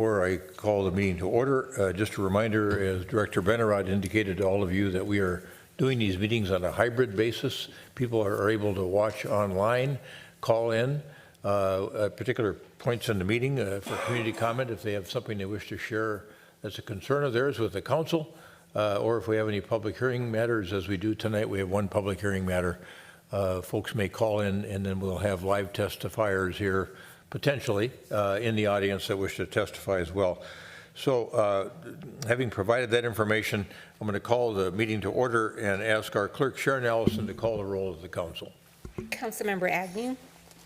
Before I call the meeting to order, just a reminder, as Director Benarad indicated to all of you, that we are doing these meetings on a hybrid basis. People are able to watch online, call in at particular points in the meeting for community comment if they have something they wish to share that's a concern of theirs with the council, or if we have any public hearing matters, as we do tonight. We have one public hearing matter. Folks may call in, and then we'll have live testifiers here potentially in the audience that wish to testify as well. So having provided that information, I'm going to call the meeting to order and ask our clerk, Sharon Allison, to call the roll of the council. Councilmember Agnew.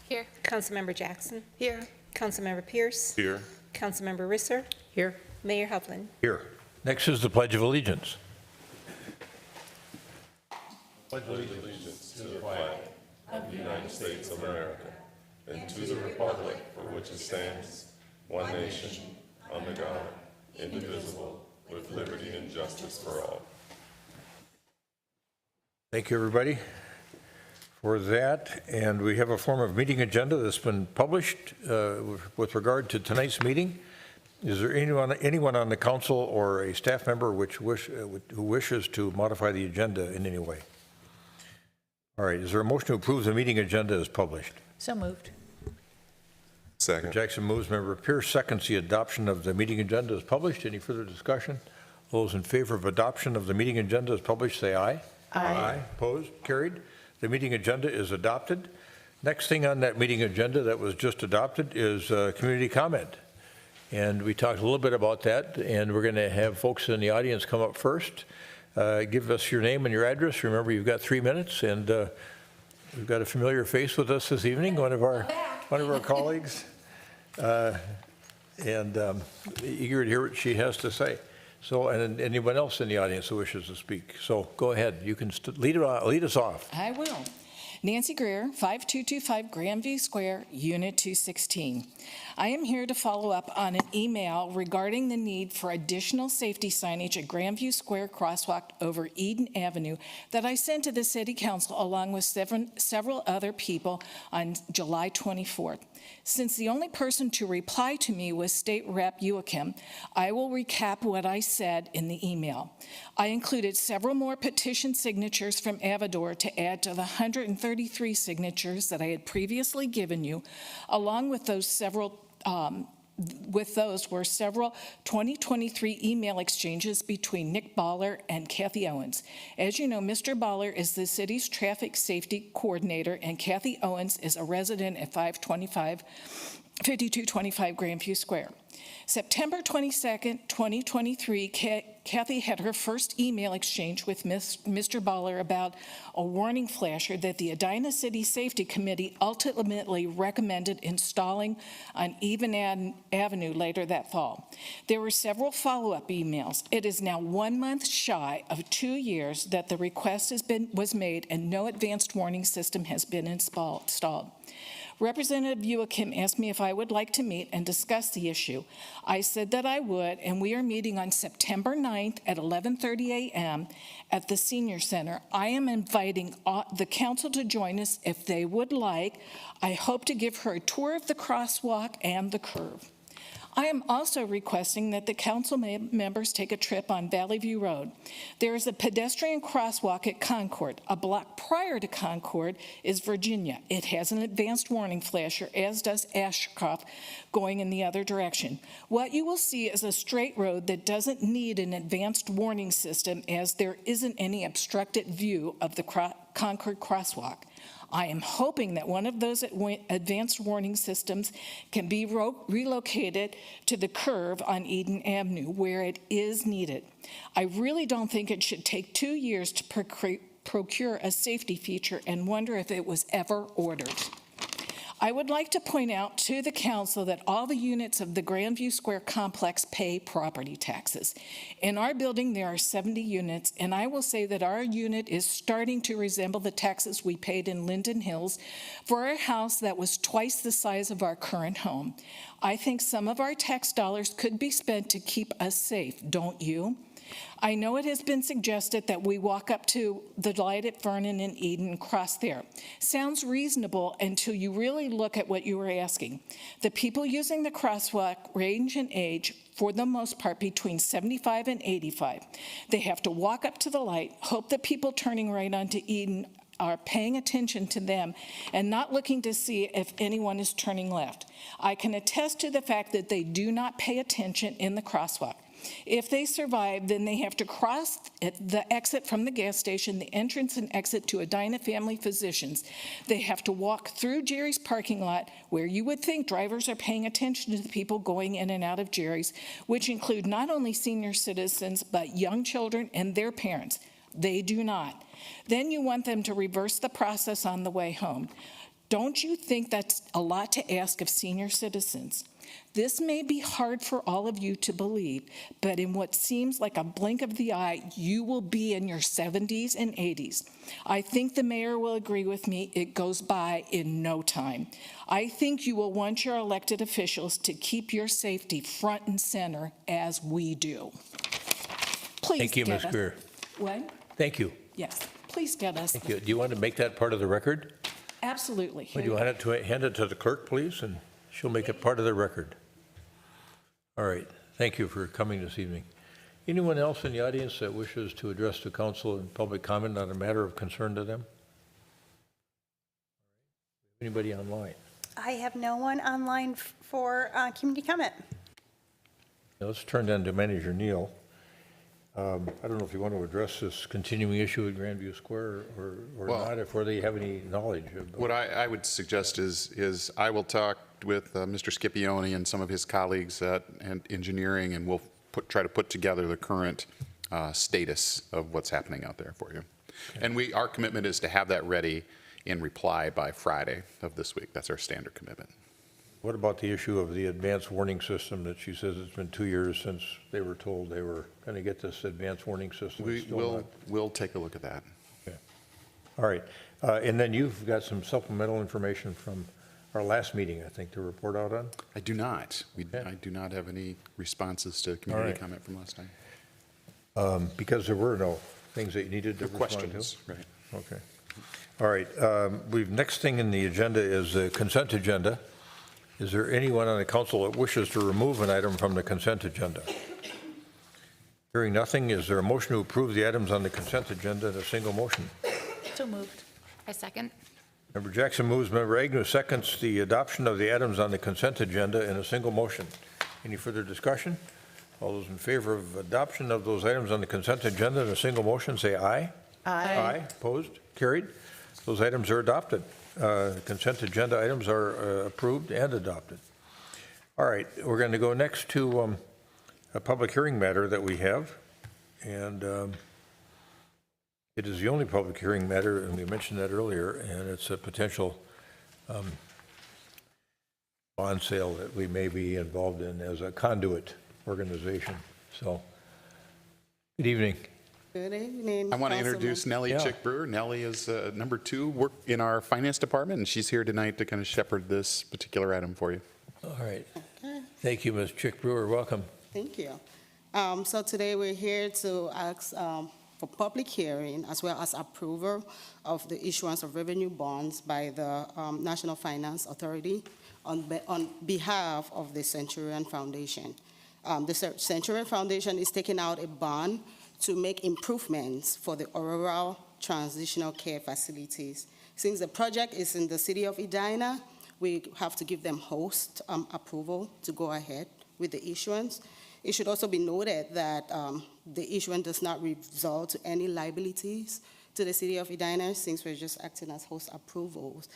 Here. Councilmember Jackson. Here. Councilmember Pierce. Here. Councilmember Risser. Here. Mayor Hovland. Here. Next is the Pledge of Allegiance. Pledge allegiance to the flag of the United States of America and to the republic for which it stands, one nation, under God, indivisible, with liberty and justice for all. Thank you, everybody, for that. And we have a form of meeting agenda that's been published with regard to tonight's meeting. Is there anyone on the council or a staff member who wishes to modify the agenda in any way? All right, is there a motion to approve the meeting agenda as published? So moved. Second. Jackson moves, Member Pierce seconds the adoption of the meeting agenda as published. Any further discussion? Those in favor of adoption of the meeting agenda as published, say aye. Aye. Opposed? Carried. The meeting agenda is adopted. Next thing on that meeting agenda that was just adopted is community comment. And we talked a little bit about that, and we're going to have folks in the audience come up first. Give us your name and your address. Remember, you've got 3 minutes, and we've got a familiar face with us this evening, one of our colleagues, and eager to hear what she has to say. So, and anyone else in the audience who wishes to speak. So go ahead. You can lead us off. I will. Nancy Greer, 5225 Grandview Square, Unit 216. I am here to follow up on an email regarding the need for additional safety signage at Grandview Square crosswalk over Eden Avenue that I sent to the City Council along with several other people on July 24th. Since the only person to reply to me was State Rep Joachim, I will recap what I said in the email. I included several more petition signatures from Avador to add to the 133 signatures that I had previously given you, along with those several 2023 email exchanges between Nick Baller and Kathy Owens. As you know, Mr. Baller is the city's traffic safety coordinator, and Kathy Owens is a resident at 5225 Grandview Square. September 22nd, 2023, Kathy had her first email exchange with Mr. Baller about a warning flasher that the Edina City Safety Committee ultimately recommended installing on Eden Avenue later that fall. There were several follow-up emails. It is now 1 month shy of 2 years that the request was made and no advanced warning system has been installed. Representative Joachim asked me if I would like to meet and discuss the issue. I said that I would, and we are meeting on September 9th at 11:30 a.m. at the Senior Center. I am inviting the council to join us if they would like. I hope to give her a tour of the crosswalk and the curve. I am also requesting that the council members take a trip on Valley View Road. There is a pedestrian crosswalk at Concord. A block prior to Concord is Virginia. It has an advanced warning flasher, as does Ashcroft, going in the other direction. What you will see is a straight road that doesn't need an advanced warning system, as there isn't any obstructed view of the Concord crosswalk. I am hoping that one of those advanced warning systems can be relocated to the curve on Eden Avenue where it is needed. I really don't think it should take 2 years to procure a safety feature and wonder if it was ever ordered. I would like to point out to the council that all the units of the Grandview Square complex pay property taxes. In our building, there are 70 units, and I will say that our unit is starting to resemble the taxes we paid in Linden Hills for a house that was twice the size of our current home. I think some of our tax dollars could be spent to keep us safe, don't you? I know it has been suggested that we walk up to the light at Vernon and Eden and cross there. Sounds reasonable until you really look at what you are asking. The people using the crosswalk range in age, for the most part, between 75 and 85. They have to walk up to the light, hope that people turning right onto Eden are paying attention to them and not looking to see if anyone is turning left. I can attest to the fact that they do not pay attention in the crosswalk. If they survive, then they have to cross the exit from the gas station, the entrance and exit to Edina Family Physicians. They have to walk through Jerry's parking lot, where you would think drivers are paying attention to the people going in and out of Jerry's, which include not only senior citizens, but young children and their parents. They do not. Then you want them to reverse the process on the way home. Don't you think that's a lot to ask of senior citizens? This may be hard for all of you to believe, but in what seems like a blink of the eye, you will be in your 70s and 80s. I think the mayor will agree with me. It goes by in no time. I think you will want your elected officials to keep your safety front and center as we do. Please Thank you, get Ms. us- Greer. What? Thank you. Yes, please get us. Thank you. Do you want to make that part of the record? Absolutely. Would you hand it to the clerk, please, and she'll make it part of the record. All right. Thank you for coming this evening. Anyone else in the audience that wishes to address the council in public comment on a matter of concern to them? Anybody online? I have no one online for community comment. Now, let's turn then to Manager Neal. I don't know if you want to address this continuing issue at Grandview Square or Well, not, if they have any knowledge of. What I would suggest is I will talk with Mr. Scipione and some of his colleagues at engineering, and we'll try to put together the current status of what's happening out there for you. Okay. And our commitment is to have that ready in reply by Friday of this week. That's our standard commitment. What about the issue of the advanced warning system that she says it's been 2 years since they were told they were going to get this advanced warning system? We'll take a look at that. Okay. All right. And then you've got some supplemental information from our last meeting, I think, to report out on? I do not. Okay. I do not have any responses to community right. comment from last time. Because there were no things that you needed to The respond to? questions, right. Okay. All right. Next thing in the agenda is the consent agenda. Is there anyone on the council that wishes to remove an item from the consent agenda? Hearing nothing, is there a motion to approve the items on the consent agenda in a single motion? So moved. I second. Member Jackson moves, Member Agnew seconds the adoption of the items on the consent agenda in a single motion. Any further discussion? All those in favor of adoption of those items on the consent agenda in a single motion, say aye. Aye. Opposed? Carried. Those items are adopted. Consent agenda items are approved and adopted. All right, we're going to go next to a public hearing matter that we have, and it is the only public hearing matter, and we mentioned that earlier, and it's a potential bond sale that we may be involved in as a conduit organization. So, good evening. Good evening. I want to introduce Nellie Chick Brewer. Nellie is number 2 work in our finance department, and she's here tonight to kind of shepherd this particular item for you. All right. Okay. Thank you, Ms. Chick Brewer. Welcome. Thank you. So today we're here to ask for public hearing as well as approval of the issuance of revenue bonds by the National Finance Authority on behalf of the Centurion Foundation. The Centurion Foundation is taking out a bond to make improvements for the Aurora Transitional Care Facilities. Since the project is in the city of Edina, we have to give them host approval to go ahead with the issuance. It should also be noted that the issuance does not result to any liabilities to the city of Edina, since we're just acting as host approvals.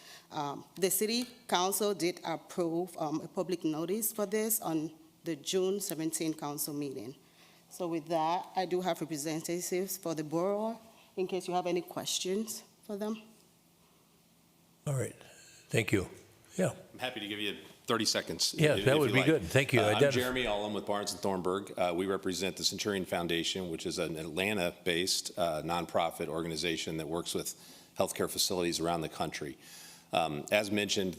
The city council did approve a public notice for this on the June 17 council meeting. So with that, I do have representatives for the borough in case you have any questions for them. All right. Thank you. Yeah. I'm happy to give you 30 seconds. Yes, that would be good. Thank you. I'm Jeremy Ullum with Barnes & Thornburg. We represent the Centurion Foundation, which is an Atlanta-based nonprofit organization that works with healthcare facilities around the country. As mentioned,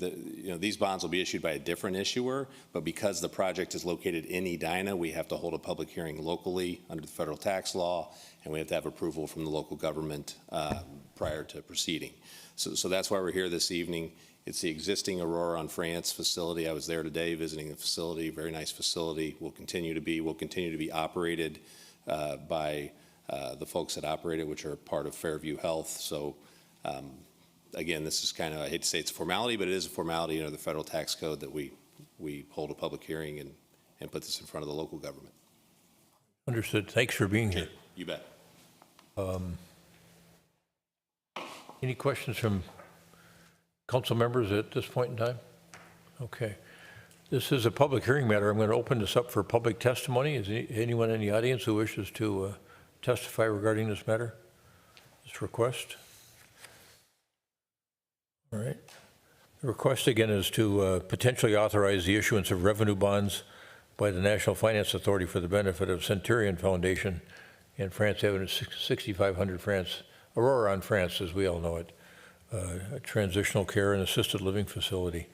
these bonds will be issued by a different issuer, but because the project is located in Edina, we have to hold a public hearing locally under the federal tax law, and we have to have approval from the local government prior to proceeding. So that's why we're here this evening. It's the existing Aurora on France facility. I was there today visiting the facility, very nice facility. Will continue to be operated by the folks that operate it, which are part of Fairview Health. So again, this is kind of, I hate to say it's a formality, but it is a formality under the federal tax code that we hold a public hearing and put this in front of the local government. Understood. Thanks for being here. You bet. Any questions from council members at this point in time? Okay. This is a public hearing matter. I'm going to open this up for public testimony. Is anyone in the audience who wishes to testify regarding this matter? This request? All right. The request again is to potentially authorize the issuance of revenue bonds by the National Finance Authority for the benefit of Centurion Foundation and France Avenue 6500 France, Aurora on France, as we all know it, a transitional care and assisted living facility.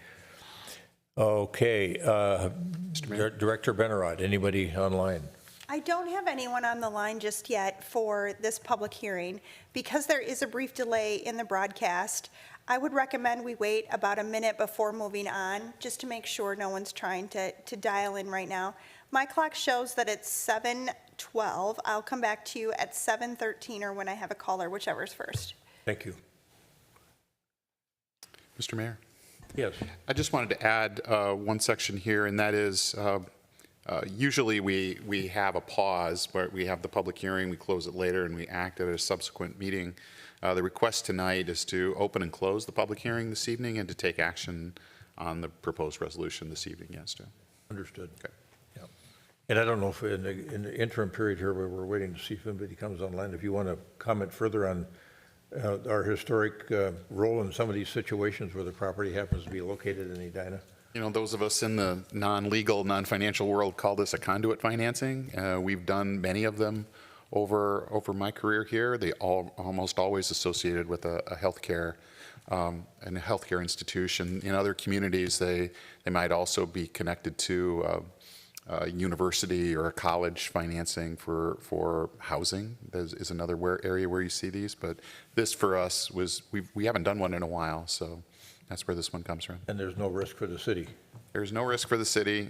Okay, Director Benarod, anybody online? I don't have anyone on the line just yet for this public hearing. Because there is a brief delay in the broadcast, I would recommend we wait about a minute before moving on, just to make sure no one's trying to dial in right now. My clock shows that it's 7:12. I'll come back to you at 7:13 or when I have a caller, whichever's first. Thank you. Mr. Mayor? Yes. I just wanted to add one section here, and that is usually we have a pause where we have the public hearing, we close it later, and we act at a subsequent meeting. The request tonight is to open and close the public hearing this evening and to take action on the proposed resolution this evening. Yes, Joe. Understood. Okay. Yeah. And I don't know if in the interim period here where we're waiting to see if anybody comes online, if you want to comment further on our historic role in some of these situations where the property happens to be located in Edina. You know, those of us in the non-legal, non-financial world call this a conduit financing. We've done many of them over my career here. They almost always associated with a healthcare and a healthcare institution. In other communities, they might also be connected to a university or a college financing for housing. Is another area where you see these. But this for us was we haven't done one in a while, so that's where this one comes from. And there's no risk for the city. There's no risk for the city.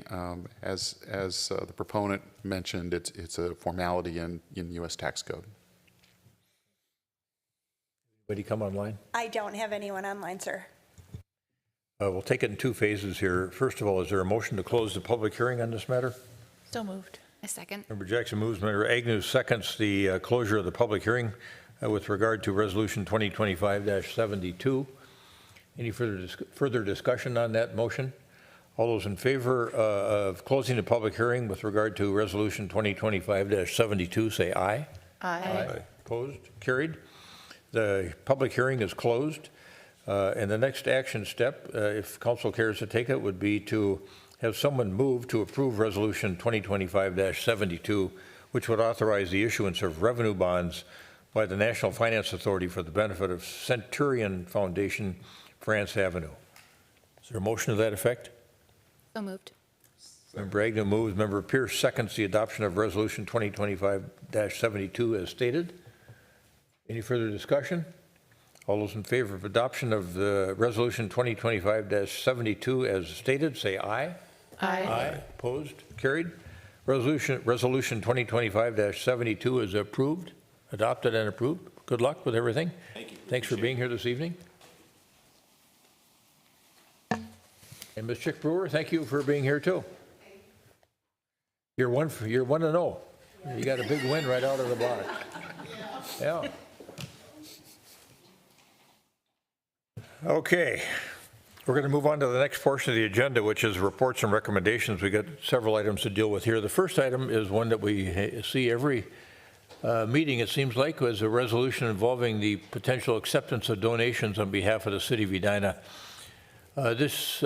As the proponent mentioned, it's a formality in U.S. tax code. Anybody come online? I don't have anyone online, sir. We'll take it in two phases here. First of all, is there a motion to close the public hearing on this matter? So moved. A second. Member Jackson moves. Member Agnew seconds the closure of the public hearing with regard to Resolution 2025-72. Any further discussion on that motion? All those in favor of closing the public hearing with regard to Resolution 2025-72, say aye. Aye. Opposed? Carried. The public hearing is closed. And the next action step, if council cares to take it, would be to have someone move to approve Resolution 2025-72, which would authorize the issuance of revenue bonds by the National Finance Authority for the benefit of Centurion Foundation, France Avenue. Is there a motion to that effect? So moved. Member Agnew moves. Member Pierce seconds the adoption of Resolution 2025-72 as stated. Any further discussion? All those in favor of adoption of the Resolution 2025-72 as stated, say aye. Aye. Opposed? Carried. Resolution 2025-72 is approved, adopted and approved. Good luck with everything. Thank you. Thanks for being here this evening. And Ms. Chick Brewer, thank you for being here too. You're 1-0. You got a big win right out of the box. Yeah. Okay, we're going to move on to the next portion of the agenda, which is reports and recommendations. We got several items to deal with here. The first item is one that we see every meeting, it seems like, was a resolution involving the potential acceptance of donations on behalf of the city of Edina. This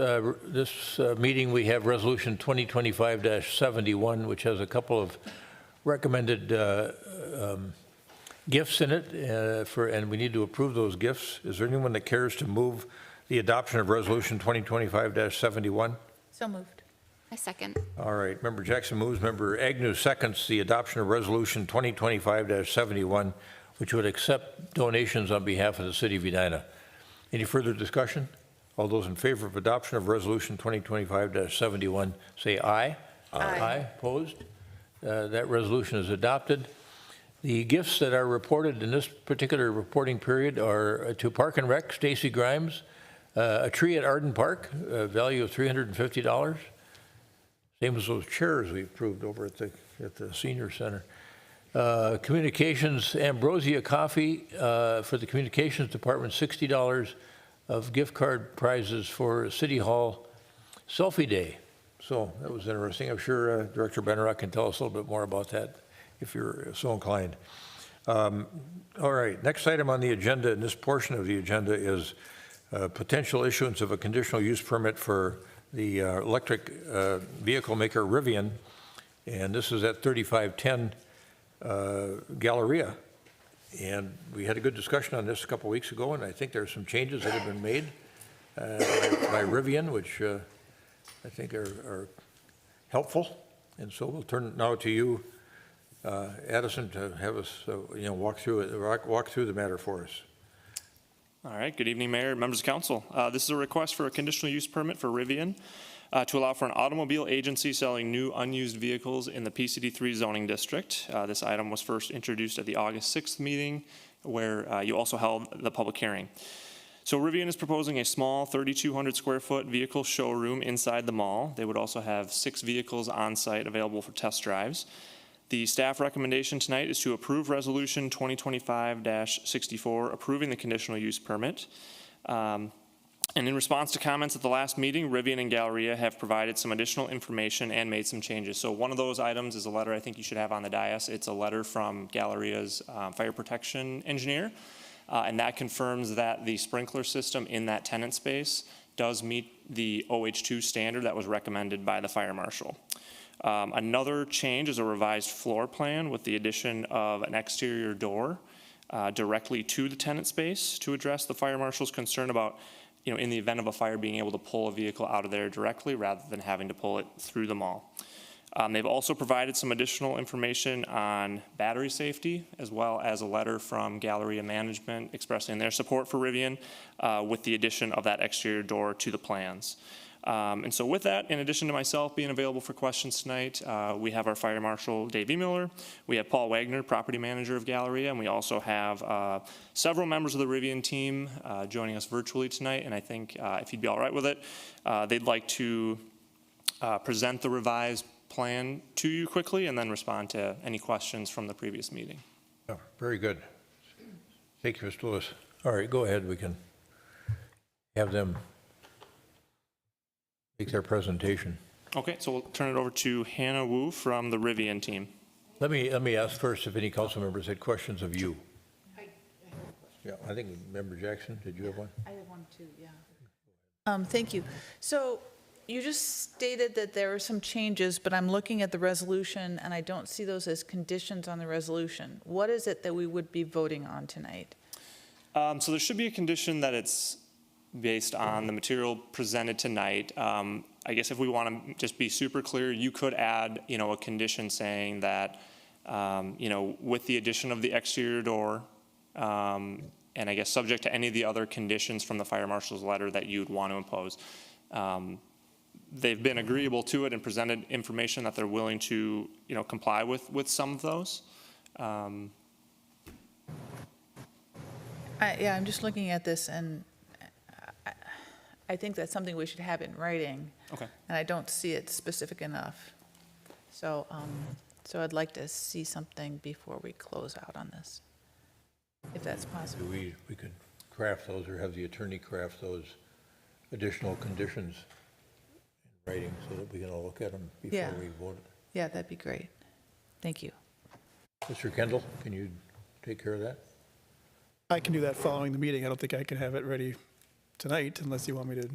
meeting, we have Resolution 2025-71, which has a couple of recommended gifts in it, and we need to approve those gifts. Is there anyone that cares to move the adoption of Resolution 2025-71. So moved. I second. All right, Member Jackson moves, Member Agnew seconds the adoption of Resolution 2025-71, which would accept donations on behalf of the city of Edina. Any further discussion? All those in favor of adoption of Resolution 2025-71, say aye. Aye. Opposed? That resolution is adopted. The gifts that are reported in this particular reporting period are to Park and Rec, Stacy Grimes, a tree at Arden Park, a value of $350. Same as those chairs we approved over at the senior center. Communications, Ambrosia Coffee for the communications department, $60 of gift card prizes for City Hall Selfie Day. So that was interesting. I'm sure Director Benrock can tell us a little bit more about that if you're so inclined. All right, next item on the agenda, in this portion of the agenda, is potential issuance of a conditional use permit for the electric vehicle maker Rivian, and this is at 3510 Galleria. And we had a good discussion on this a couple weeks ago, and I think there are some changes that have been made by Rivian, which I think are helpful. And so we'll turn now to you, Addison, to have us walk through the matter for us. All right, good evening, Mayor, members of council. This is a request for a conditional use permit for Rivian to allow for an automobile agency selling new unused vehicles in the PCD3 zoning district. This item was first introduced at the August 6th meeting, where you also held the public hearing. So Rivian is proposing a small 3,200 square foot vehicle showroom inside the mall. They would also have 6 vehicles on site available for test drives. The staff recommendation tonight is to approve Resolution 2025-64, approving the conditional use permit. And in response to comments at the last meeting, Rivian and Galleria have provided some additional information and made some changes. So one of those items is a letter I think you should have on the dais. It's a letter from Galleria's fire protection engineer, and that confirms that the sprinkler system in that tenant space does meet the OH2 standard that was recommended by the fire marshal. Another change is a revised floor plan with the addition of an exterior door directly to the tenant space to address the fire marshal's concern about, in the event of a fire, being able to pull a vehicle out of there directly rather than having to pull it through the mall. They've also provided some additional information on battery safety, as well as a letter from Galleria management expressing their support for Rivian with the addition of that exterior door to the plans. And so with that, in addition to myself being available for questions tonight, we have our Fire Marshal, Dave E. Miller, we have Paul Wagner, Property Manager of Galleria, and we also have several members of the Rivian team joining us virtually tonight, and I think if you'd be all right with it, they'd like to present the revised plan to you quickly and then respond to any questions from the previous meeting. Oh, very good. Thank you, Mr. Lewis. All right, go ahead. We can have them make their presentation. Okay, so we'll turn it over to Hannah Wu from the Rivian team. Let me ask first if any council members had questions of you. Yeah, I think Member Jackson, did you have one? I have one too, yeah. Thank you. So you just stated that there are some changes, but I'm looking at the resolution and I don't see those as conditions on the resolution. What is it that we would be voting on tonight? So there should be a condition that it's based on the material presented tonight. I guess if we want to just be super clear, you could add, a condition saying that, with the addition of the exterior door, and I guess subject to any of the other conditions from the fire marshal's letter that you'd want to impose. They've been agreeable to it and presented information that they're willing to, comply with some of those. Yeah, I'm just looking at this and I think that's something we should have in writing. Okay. And I don't see it specific enough. So, so I'd like to see something before we close out on this, if that's possible. We could craft those or have the attorney craft those additional conditions in writing so that we can all look at them before Yeah. we vote. Yeah, that'd be great. Thank you. Mr. Kendall, can you take care of that? I can do that following the meeting. I don't think I can have it ready tonight unless you want me to.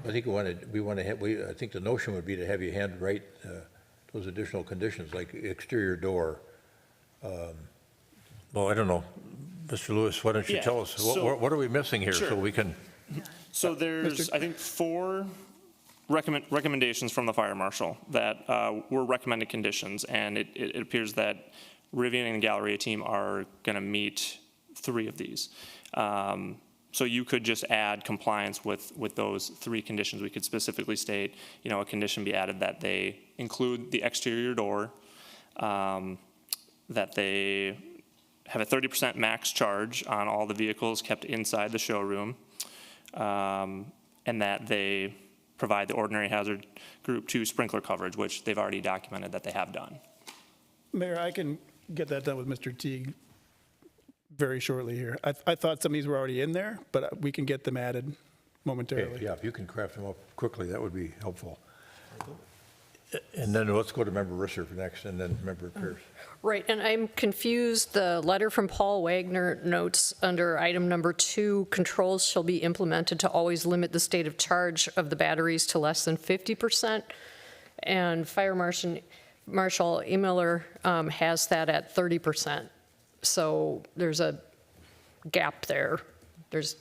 I think I think the notion would be to have you handwrite those additional conditions, like exterior door. Well, I don't know. Mr. Lewis, why don't you Yeah, tell us, so- what are we missing here Sure. so we can So there's, I think, 4 recommendations from the fire marshal that were recommended conditions, and it appears that Rivian and Galleria team are going to meet 3 of these. So you could just add compliance with those 3 conditions. We could specifically state, you know, a condition be added that they include the exterior door, that they have a 30% max charge on all the vehicles kept inside the showroom, and that they provide the ordinary hazard group 2 sprinkler coverage, which they've already documented that they have done. Mayor, I can get that done with Mr. Teague very shortly here. I thought some of these were already in there, but we can get them added Okay, momentarily. yeah, if you can craft them up quickly, that would be helpful. And then let's go to Member Risser next, and then Member Pierce. Right, and I'm confused. The letter from Paul Wagner notes under item number 2, controls shall be implemented to always limit the state of charge of the batteries to less than 50%. And Fire Marshal Emiller has that at 30%. So there's a gap there. There's,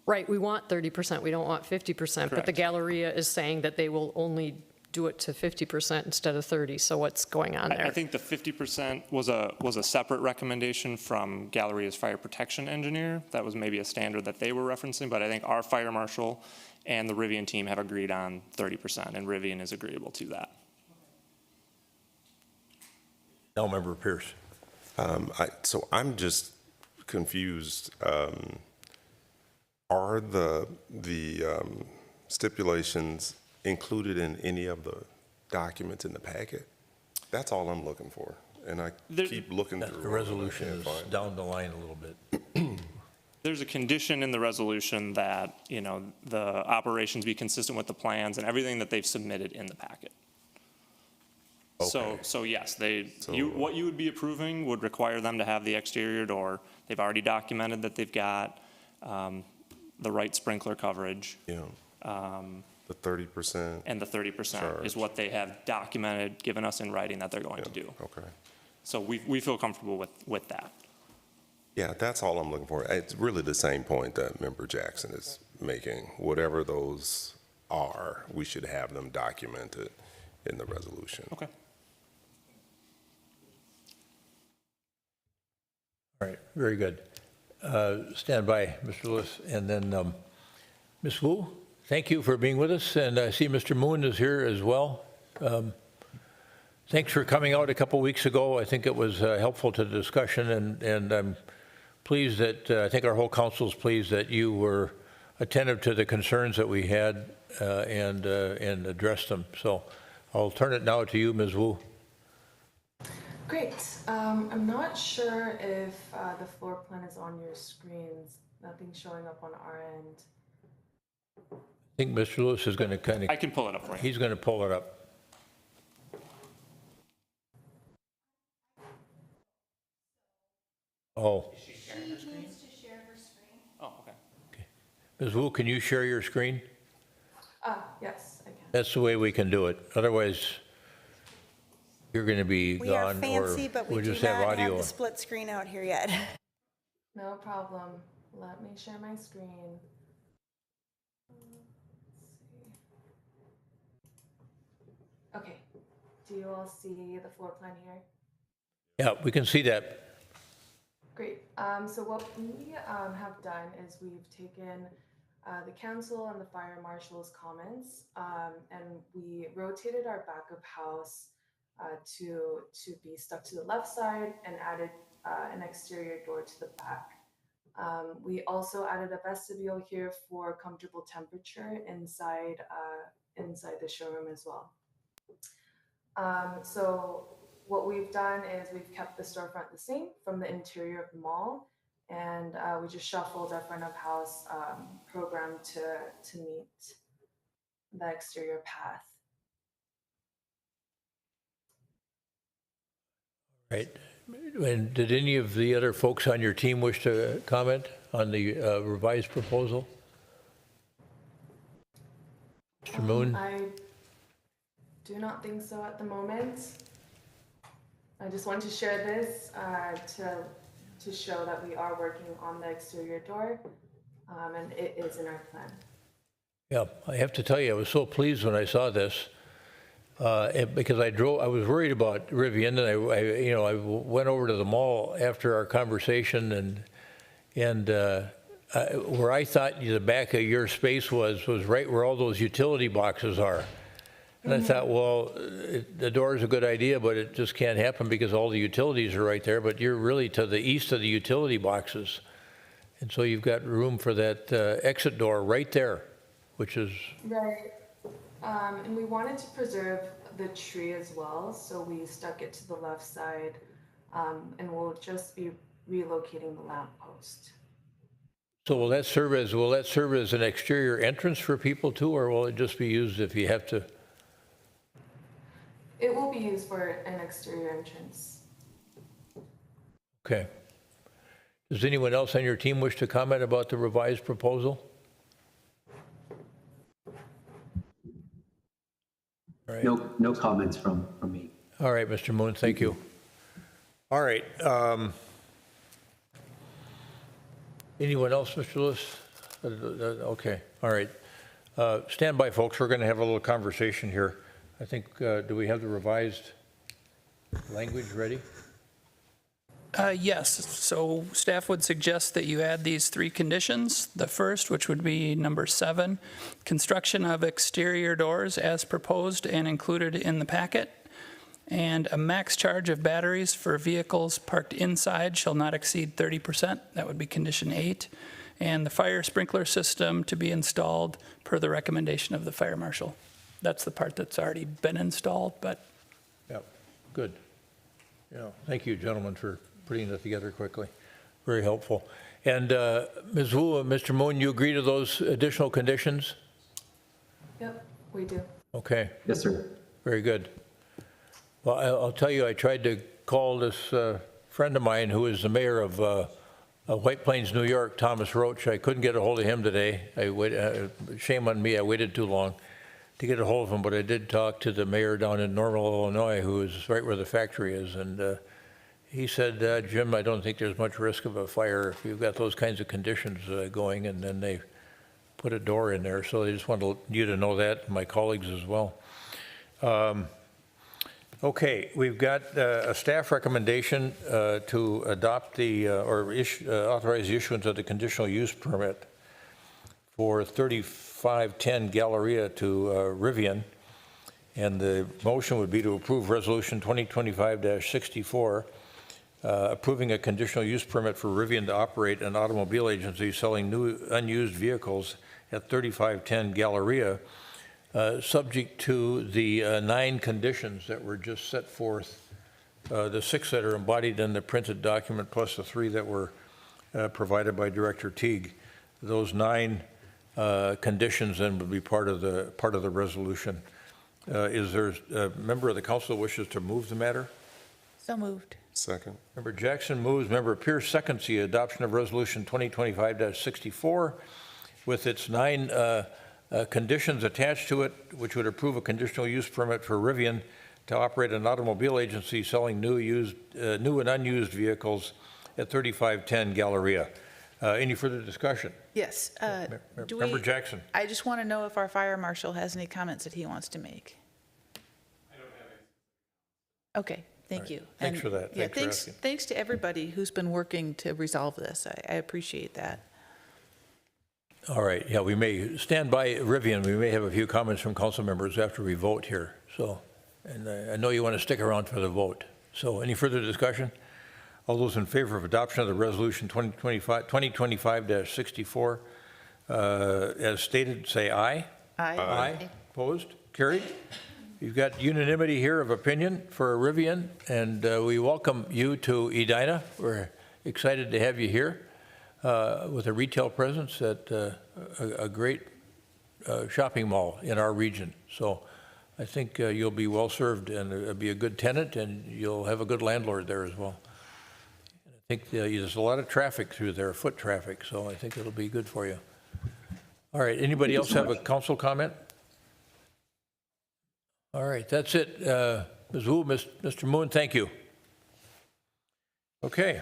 right, we want 30%, we don't want 50%, but the Galleria is saying that they will only do it to 50% instead of 30, so what's going on there? I think the 50% was a separate recommendation from Galleria's fire protection engineer. That was maybe a standard that they were referencing, but I think our fire marshal and the Rivian team have agreed on 30%, and Rivian is agreeable to that. Now, Member Pierce. So I'm just confused. Are the stipulations included in any of the documents in the packet? That's all I'm looking for, and I keep looking through. The resolution is down the line a little bit. There's a condition in the resolution that, you know, the operations be consistent with the plans and everything that they've submitted in the packet. Okay. So yes, what you would be approving would require them to have the exterior door. They've already documented that they've got the right sprinkler coverage. Yeah. The 30%. And the 30% is what they have documented, given us in writing that they're going to do. Okay. So we feel comfortable with that. Yeah, that's all I'm looking for. It's really the same point that Member Jackson is making. Whatever those are, we should have them documented in the resolution. Okay. All right, very good. Stand by, Mr. Lewis. And then Ms. Wu, thank you for being with us. And I see Mr. Moon is here as well. Thanks for coming out a couple weeks ago. I think it was helpful to the discussion, and I'm pleased that, I think our whole council is pleased that you were attentive to the concerns that we had and addressed them. So I'll turn it now to you, Ms. Wu. Great. I'm not sure if the floor plan is on your screens. Nothing's showing up on our end. I think Mr. Lewis is going to kind of... I can pull it up for you. He's going to pull it up. Oh. She needs to share her screen. Oh, okay. Ms. Wu, can you share your screen? Yes, I can. That's the way we can do it. Otherwise, you're going to be We are gone, or fancy, but we we'll do just have not audio. have the split screen out here yet. No problem. Let me share my screen. Okay. Do you all see the floor plan here? Yeah, we can see that. Great. So what we have done is we've taken the council and the fire marshal's comments, and we rotated our backup house to be stuck to the left side and added an exterior door to the back. We also added a vestibule here for comfortable temperature inside the showroom as well. So what we've done is we've kept the storefront the same from the interior of the mall, and we just shuffled our front of house program to meet the exterior path. Right. And did any of the other folks on your team wish to comment on the revised proposal? Mr. Moon? I do not think so at the moment. I just wanted to share this to to show that we are working on the exterior door, and it is in our plan. Yeah, I have to tell you, I was so pleased when I saw this, because I was worried about Rivian, and I went over to the mall after our conversation, and where I thought the back of your space was right where all those utility boxes are. And I thought, well, the door is a good idea, but it just can't happen because all the utilities are right there, but you're really to the east of the utility boxes. And so you've got room for that exit door right there, which is... Right. And we wanted to preserve the tree as well, so we stuck it to the left side, and we'll just be relocating the lamppost. So will that serve as an exterior entrance for people too, or will it just be used if you have to? It will be used for an exterior entrance. Okay. Does anyone else on your team wish to comment about the revised proposal? All right. No comments from me. All right, Mr. Moon, thank you. All right. Anyone else, Mr. Lewis? Okay, all right. Stand by, folks. We're going to have a little conversation here. I think, do we have the revised language ready? Yes, so staff would suggest that you add these 3 conditions. The first, which would be number 7, construction of exterior doors as proposed and included in the packet, and a max charge of batteries for vehicles parked inside shall not exceed 30%. That would be condition 8. And the fire sprinkler system to be installed per the recommendation of the fire marshal. That's the part that's already been installed, but... Yep, good. Yeah, thank you, gentlemen, for putting that together quickly. Very helpful. And Ms. Wu, Mr. Moon, you agree to those additional conditions? Yep, we do. Okay. Yes, sir. Very good. Well, I'll tell you, I tried to call this friend of mine who is the mayor of White Plains, New York, Thomas Roach. I couldn't get a hold of him today. Shame on me, I waited too long to get a hold of him, but I did talk to the mayor down in Normal, Illinois, who is right where the factory is, and he said, Jim, I don't think there's much risk of a fire if you've got those kinds of conditions going, and then they put a door in there. So I just wanted you to know that, and my colleagues as well. Okay, we've got a staff recommendation to adopt the, authorize the issuance of the conditional use permit for 3510 Galleria to Rivian. And the motion would be to approve Resolution 2025-64, approving a conditional use permit for Rivian to operate an automobile agency selling new unused vehicles at 3510 Galleria, subject to the 9 conditions that were just set forth, the 6 that are embodied in the printed document, plus the 3 that were provided by Director Teague. Those 9 conditions then would be part of the resolution. Is there a member of the council that wishes to move the matter? So moved. Second. Member Jackson moves. Member Pierce seconds the adoption of Resolution 2025-64 with its 9 conditions attached to it, which would approve a conditional use permit for Rivian to operate an automobile agency selling new and unused vehicles at 3510 Galleria. Any further discussion? Yes. Member Jackson. I just want to know if our fire marshal has any comments that he wants to make. I don't have any. Okay, thank you. Thanks for that. Yeah, Thanks for asking. thanks to everybody who's been working to resolve this. I appreciate that. All right, yeah, we may stand by Rivian. We may have a few comments from council members after we vote here. So, and I know you want to stick around for the vote. So any further discussion? All those in favor of adoption of the resolution 2025-64 as stated, say aye. Aye. Aye. Opposed? Carried. You've got unanimity here of opinion for Rivian, and we welcome you to Edina. We're excited to have you here. With a retail presence at a great shopping mall in our region. So I think you'll be well served and be a good tenant, and you'll have a good landlord there as well. I think there's a lot of traffic through there, foot traffic, so I think it'll be good for you. All right, anybody else have a council comment? All right, that's it. Ms. Wu, Mr. Moon, thank you. Okay.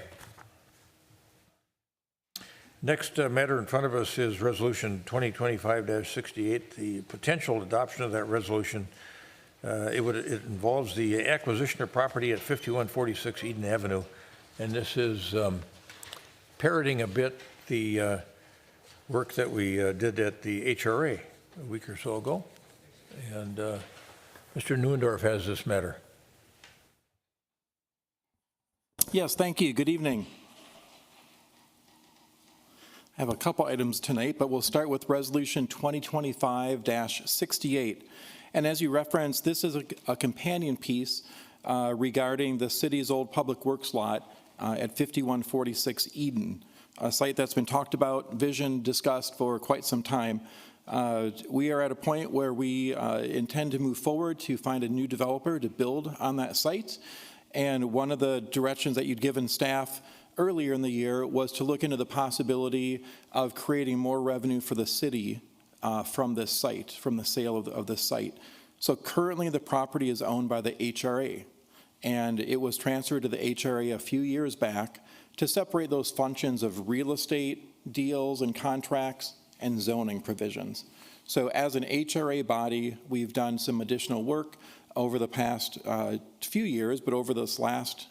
Next matter in front of us is Resolution 2025-68, the potential adoption of that resolution. It involves the acquisition of property at 5146 Eden Avenue, and this is parroting a bit the work that we did at the HRA a week or so ago. And Mr. Neuendorf has this matter. Yes, thank you. Good evening. I have a couple items tonight, but we'll start with Resolution 2025-68. And as you referenced, this is a companion piece regarding the city's old public works lot at 5146 Eden, a site that's been talked about, vision discussed for quite some time. We are at a point where we intend to move forward to find a new developer to build on that site. And one of the directions that you'd given staff earlier in the year was to look into the possibility of creating more revenue for the city from this site, from the sale of this site. So currently the property is owned by the HRA, and it was transferred to the HRA a few years back to separate those functions of real estate deals and contracts and zoning provisions. So as an HRA body, we've done some additional work over the past few years, but over this last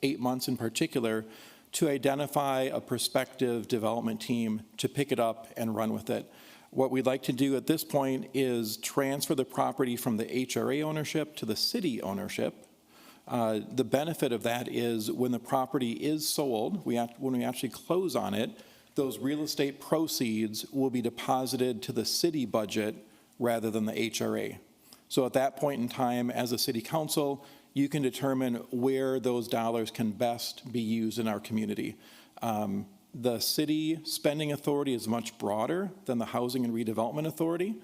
8 months in particular, to identify a prospective development team to pick it up and run with it. What we'd like to do at this point is transfer the property from the HRA ownership to the city ownership. The benefit of that is when the property is sold, when we actually close on it, those real estate proceeds will be deposited to the city budget rather than the HRA. So at that point in time, as a city council, you can determine where those dollars can best be used in our community. The city spending authority is much broader than the Housing and Redevelopment Authority.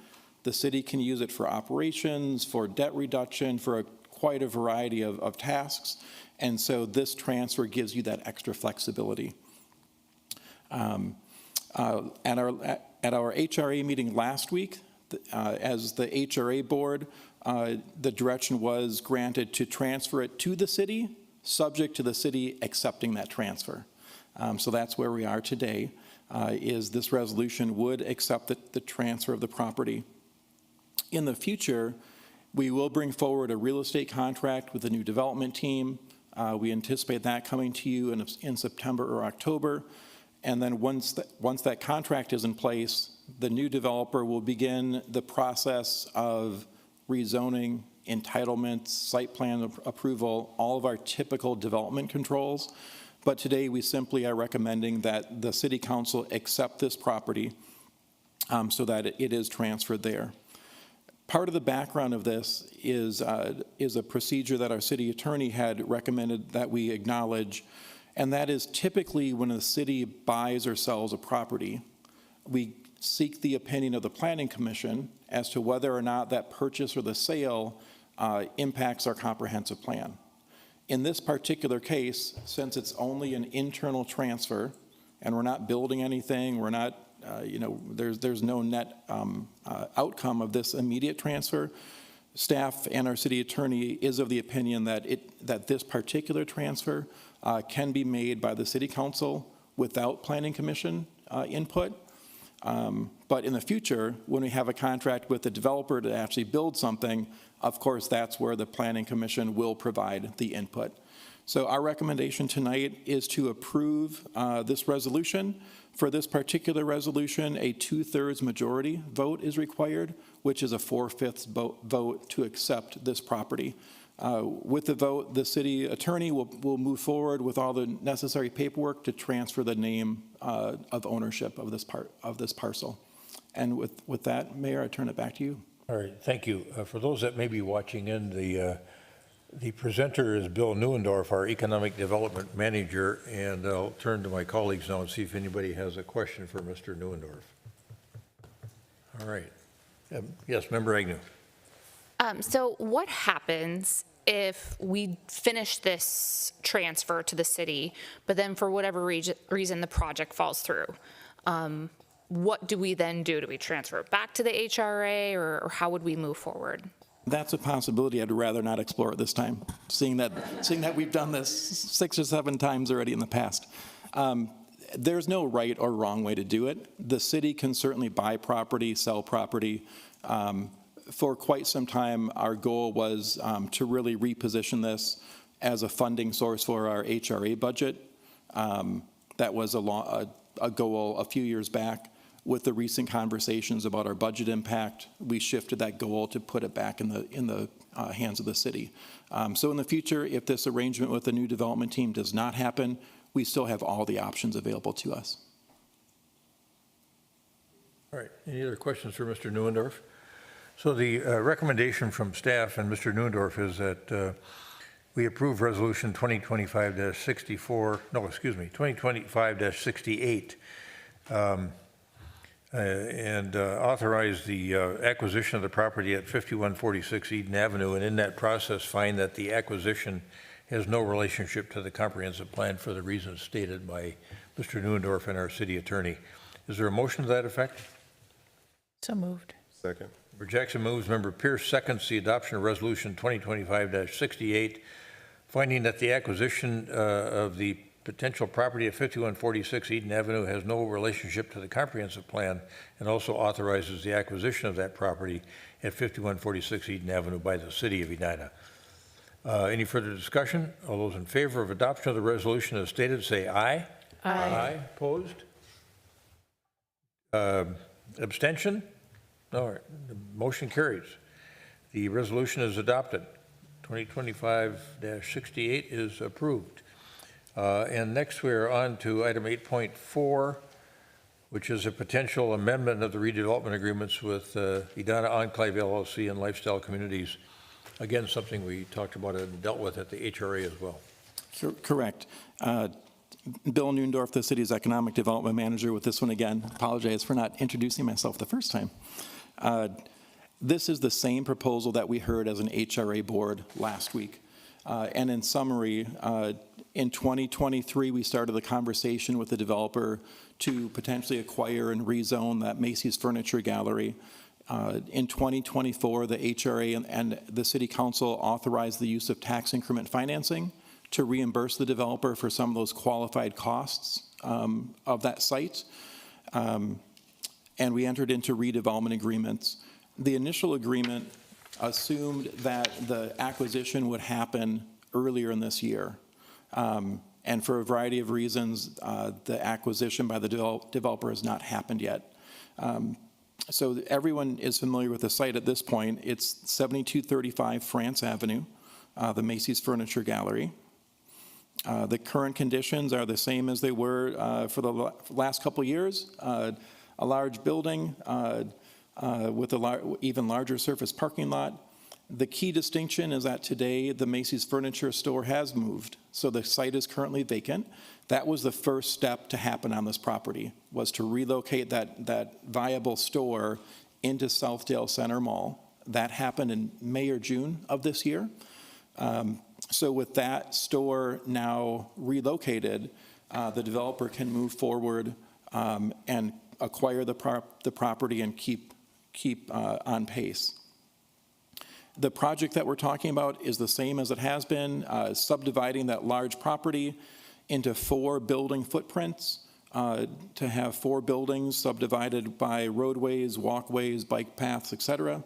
The city can use it for operations, for debt reduction, for quite a variety of tasks. And so this transfer gives you that extra flexibility. At our HRA meeting last week, as the HRA board, the direction was granted to transfer it to the city, subject to the city accepting that transfer. So that's where we are today, is this resolution would accept the transfer of the property. In the future, we will bring forward a real estate contract with a new development team. We anticipate that coming to you in September or October. And then once that contract is in place, the new developer will begin the process of rezoning, entitlements, site plan approval, all of our typical development controls. But today we simply are recommending that the city council accept this property so that it is transferred there. Part of the background of this is a procedure that our city attorney had recommended that we acknowledge, and that is typically when a city buys or sells a property, we seek the opinion of the Planning Commission as to whether or not that purchase or the sale impacts our comprehensive plan. In this particular case, since it's only an internal transfer and we're not building anything, we're not, there's no net outcome of this immediate transfer, staff and our city attorney is of the opinion that this particular transfer can be made by the city council without Planning Commission input. But in the future, when we have a contract with the developer to actually build something, of course, that's where the Planning Commission will provide the input. So our recommendation tonight is to approve this resolution. For this particular resolution, a 2/3 majority vote is required, which is a 4/5 vote to accept this property. With the vote, the city attorney will move forward with all the necessary paperwork to transfer the name of ownership of this parcel. And with that, Mayor, I turn it back to you. All right, thank you. For those that may be watching in, the presenter is Bill Neuendorf, our Economic Development Manager, and I'll turn to my colleagues now and see if anybody has a question for Mr. Neuendorf. All right. Yes, Member Agnew. So what happens if we finish this transfer to the city, but then for whatever reason the project falls through? What do we then do? Do we transfer it back to the HRA, or how would we move forward? That's a possibility I'd rather not explore at this time, seeing that we've done this 6 or 7 times already in the past. there's no right or wrong way to do it. The city can certainly buy property, sell property. For quite some time, our goal was to really reposition this as a funding source for our HRA budget. That was a goal a few years back. With the recent conversations about our budget impact, we shifted that goal to put it back in the hands of the city. So in the future, if this arrangement with the new development team does not happen, we still have all the options available to us. All right, any other questions for Mr. Neuendorf? So the recommendation from staff and Mr. Neuendorf is that we approve Resolution 2025-68, and authorize the acquisition of the property at 5146 Eden Avenue, and in that process find that the acquisition has no relationship to the comprehensive plan for the reasons stated by Mr. Neuendorf and our city attorney. Is there a motion to that effect? So moved. Second. Member Jackson moves, Member Pierce seconds the adoption of Resolution 2025-68, finding that the acquisition of the potential property at 5146 Eden Avenue has no relationship to the comprehensive plan, and also authorizes the acquisition of that property at 5146 Eden Avenue by the city of Edina. Any further discussion? All those in favor of adoption of the resolution as stated, say aye. Aye. Opposed? Abstention? All right, the motion carries. The resolution is adopted. 2025-68 is approved. And next we're on to item 8.4, which is a potential amendment of the redevelopment agreements with Edina Enclave LLC and Lifestyle Communities. Again, something we talked about and dealt with at the HRA as well. Correct. Bill Neuendorf, the city's economic development manager, with this one again. Apologize for not introducing myself the first time. This is the same proposal that we heard as an HRA board last week. And in summary, in 2023, we started the conversation with the developer to potentially acquire and rezone that Macy's Furniture Gallery. In 2024, the HRA and the City Council authorized the use of tax increment financing to reimburse the developer for some of those qualified costs of that site. And we entered into redevelopment agreements. The initial agreement assumed that the acquisition would happen earlier in this year. And for a variety of reasons, the acquisition by the developer has not happened yet. So everyone is familiar with the site at this point. It's 7235 France Avenue, the Macy's Furniture Gallery. The current conditions are the same as they were for the last couple of years. A large building with a even larger surface parking lot. The key distinction is that today the Macy's Furniture store has moved, so the site is currently vacant. That was the first step to happen on this property, was to relocate that viable store into Southdale Center Mall. That happened in May or June of this year. So with that store now relocated, the developer can move forward and acquire the property and keep on pace. The project that we're talking about is the same as it has been, subdividing that large property into 4 building footprints to have 4 buildings subdivided by roadways, walkways, bike paths, etc.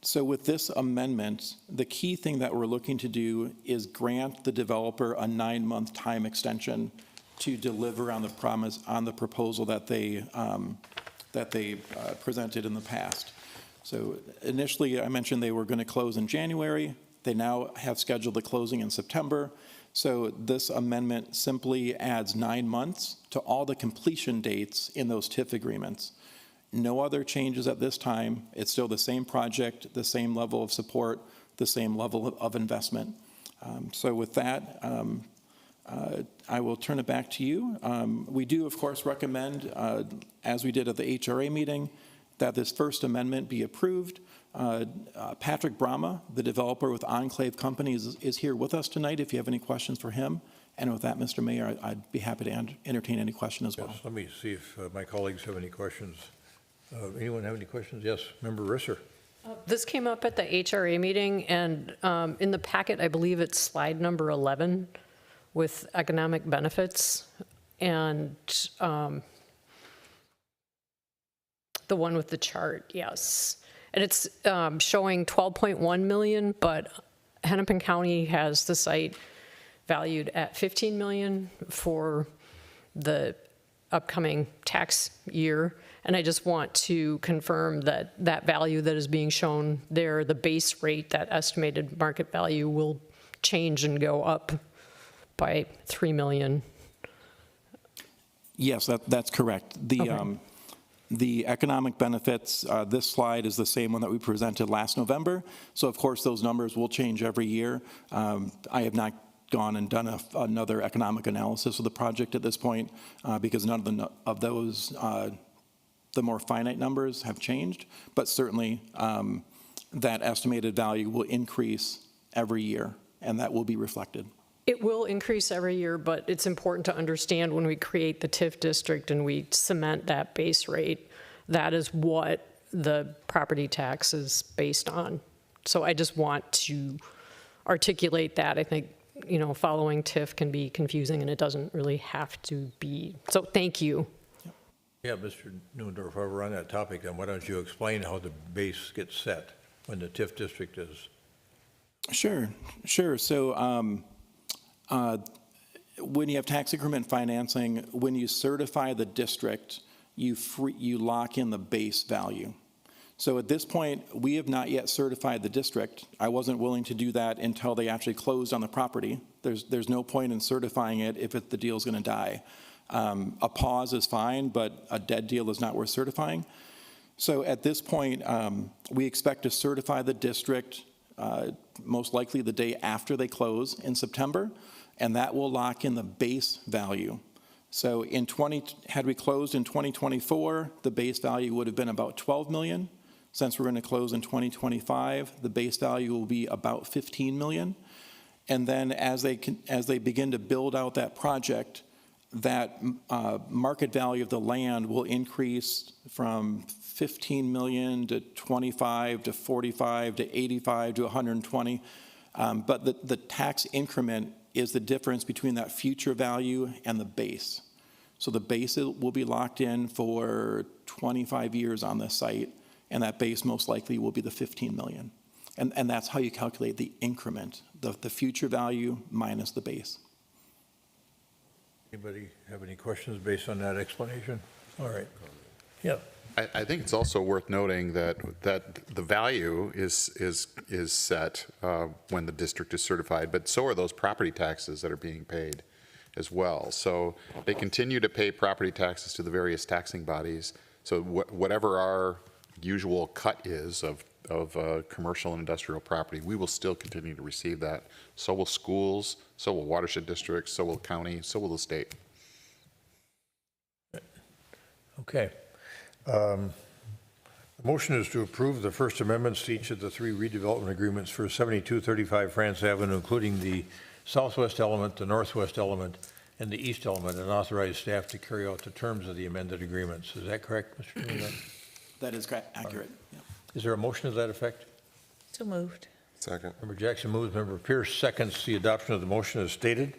So with this amendment, the key thing that we're looking to do is grant the developer a 9-month time extension to deliver on the promise, on the proposal that they presented in the past. So initially, I mentioned they were going to close in January. They now have scheduled the closing in September. So this amendment simply adds 9 months to all the completion dates in those TIF agreements. No other changes at this time. It's still the same project, the same level of support, the same level of investment. So with that, I will turn it back to you. We do, of course, recommend, as we did at the HRA meeting, that this first amendment be approved. Patrick Brahma, the developer with Enclave Companies, is here with us tonight if you have any questions for him. And with that, Mr. Mayor, I'd be happy to entertain any question as well. Yes, let me see if my colleagues have any questions. Anyone have any questions? Yes, Member Risser. This came up at the HRA meeting, and in the packet, I believe it's slide number 11, with economic benefits, and the one with the chart, yes. And it's showing 12.1 million, but Hennepin County has the site valued at 15 million for the upcoming tax year. And I just want to confirm that that value that is being shown there, the base rate, that estimated market value, will change and go up by 3 million. Yes, that's correct. The economic benefits, this slide is the same one that we presented last November. So of course, those numbers will change every year. I have not gone and done another economic analysis of the project at this point because none of those, the more finite numbers have changed, but certainly that estimated value will increase every year, and that will be reflected. It will increase every year, but it's important to understand when we create the TIF district and we cement that base rate, that is what the property tax is based on. So I just want to articulate that. I think, you know, following TIF can be confusing, and it doesn't really have to be. So thank you. Yeah, Mr. Newendorf, while we're on that topic, then why don't you explain how the base gets set when the TIF district is? Sure. So when you have tax increment financing, when you certify the district, you lock in the base value. So at this point, we have not yet certified the district. I wasn't willing to do that until they actually closed on the property. There's no point in certifying it if the deal's going to die. A pause is fine, but a dead deal is not worth certifying. So at this point, we expect to certify the district most likely the day after they close in September, and that will lock in the base value. So had we closed in 2024, the base value would have been about 12 million. Since we're going to close in 2025, the base value will be about 15 million. And then as they begin to build out that project, that market value of the land will increase from 15 million to 25 to 45 to 85 to 120. But the tax increment is the difference between that future value and the base. So the base will be locked in for 25 years on the site, and that base most likely will be the 15 million. And that's how you calculate the increment, the future value minus the base. Anybody have any questions based on that explanation? All right. Yeah. I think it's also worth noting that the value is set when the district is certified, but so are those property taxes that are being paid as well. So they continue to pay property taxes to the various taxing bodies. So whatever our usual cut is of commercial and industrial property, we will still continue to receive that. So will schools, so will watershed districts, so will county, so will the state. Okay. The motion is to approve the First Amendments to each of the three redevelopment agreements for 7235 France Avenue, including the southwest element, the northwest element, and the east element, and authorize staff to carry out the terms of the amended agreements. Is that correct, Mr. Chairman? That is accurate. Yeah. Is there a motion to that effect? So moved. Second. Member Jackson moves, Member Pierce seconds the adoption of the motion as stated.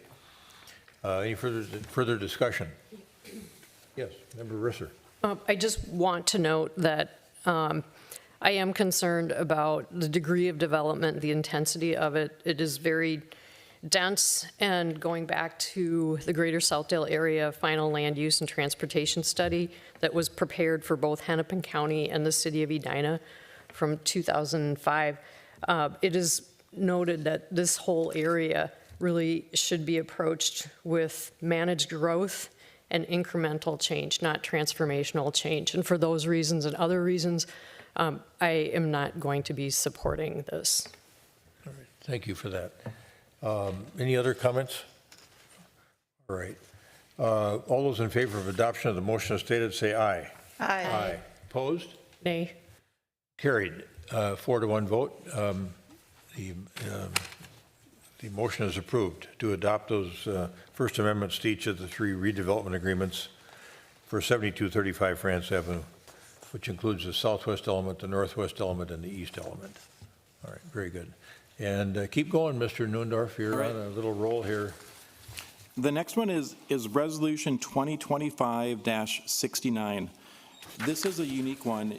Any further discussion? Yes, Member Risser. I just want to note that I am concerned about the degree of development, the intensity of it. It is very dense, and going back to the Greater Southdale Area Final Land Use and Transportation Study that was prepared for both Hennepin County and the city of Edina from 2005, it is noted that this whole area really should be approached with managed growth and incremental change, not transformational change. And for those reasons and other reasons, I am not going to be supporting this. All right, thank you for that. Any other comments? All right. All those in favor of adoption of the motion as stated, say aye. Aye. Opposed? Nay. Carried. 4-1 vote. The motion is approved to adopt those First Amendments to each of the three redevelopment agreements for 7235 France Avenue, which includes the southwest element, the northwest element, and the east element. All right, very good. And keep going, Mr. Newendorf. You're on a little roll here. The next one is Resolution 2025-69. This is a unique one.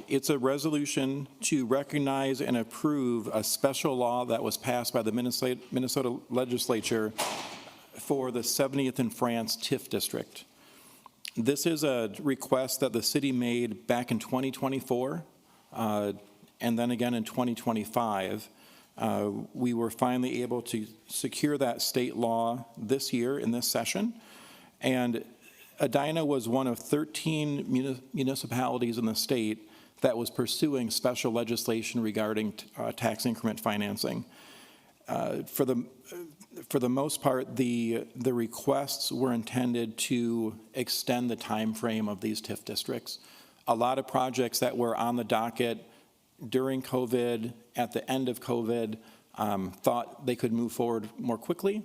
It's a resolution to recognize and approve a special law that was passed by the Minnesota legislature for the 70th and France TIF district. This is a request that the city made back in 2024, and then again in 2025. We were finally able to secure that state law this year in this session, and Edina was one of 13 municipalities in the state that was pursuing special legislation regarding tax increment financing. For the most part, the requests were intended to extend the time frame of these TIF districts. A lot of projects that were on the docket during COVID, at the end of COVID, thought they could move forward more quickly,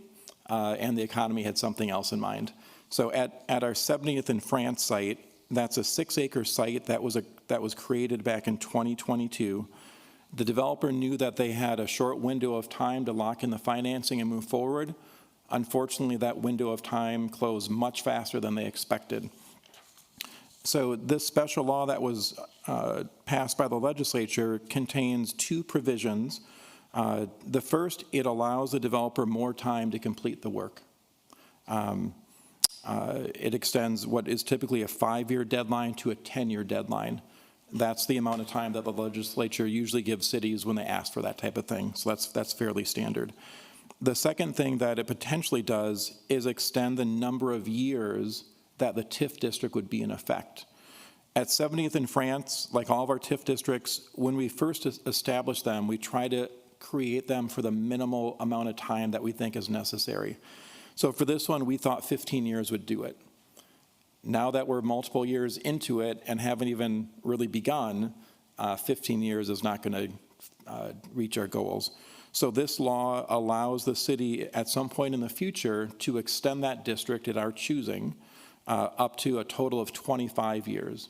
and the economy had something else in mind. So at our 70th and France site, that's a 6-acre site that was created back in 2022. The developer knew that they had a short window of time to lock in the financing and move forward. Unfortunately, that window of time closed much faster than they expected. So this special law that was passed by the legislature contains 2 provisions. The first, it allows the developer more time to complete the work. It extends what is typically a 5-year deadline to a 10-year deadline. That's the amount of time that the legislature usually gives cities when they ask for that type of thing. So that's fairly standard. The second thing that it potentially does is extend the number of years that the TIF district would be in effect. At 70th in France, like all of our TIF districts, when we first established them, we try to create them for the minimal amount of time that we think is necessary. So for this one, we thought 15 years would do it. Now that we're multiple years into it and haven't even really begun, 15 years is not going to reach our goals. So this law allows the city at some point in the future to extend that district at our choosing up to a total of 25 years.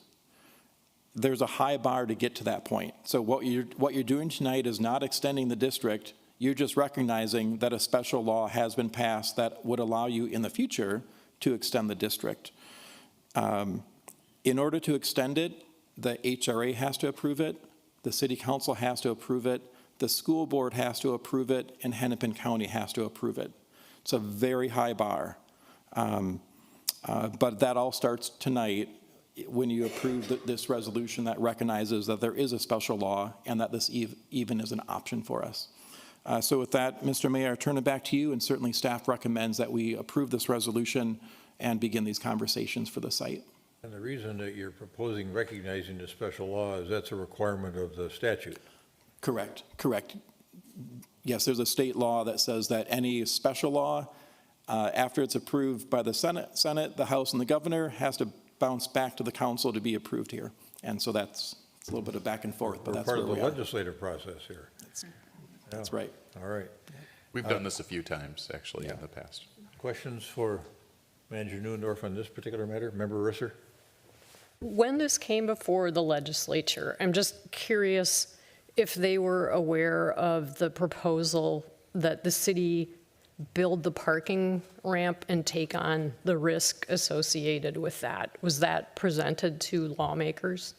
There's a high bar to get to that point. So what you're doing tonight is not extending the district. You're just recognizing that a special law has been passed that would allow you in the future to extend the district. In order to extend it, the HRA has to approve it, the city council has to approve it, the school board has to approve it, and Hennepin County has to approve it. It's a very high bar. But that all starts tonight when you approve this resolution that recognizes that there is a special law and that this even is an option for us. So with that, Mr. Mayor, I turn it back to you, and certainly staff recommends that we approve this resolution and begin these conversations for the site. And the reason that you're proposing recognizing the special law is that's a requirement of the statute. Correct. Yes, there's a state law that says that any special law, after it's approved by the Senate, the House, and the governor, has to bounce back to the council to be approved here. And so that's a little bit of back and forth, but that's part where of the we are. legislative process here. That's right. All right. We've done this a few times, actually, in the past. Questions for Manager Neuendorf on this particular matter? Member Risser? When this came before the legislature, I'm just curious if they were aware of the proposal that the city build the parking ramp and take on the risk associated with that. Was that presented to lawmakers?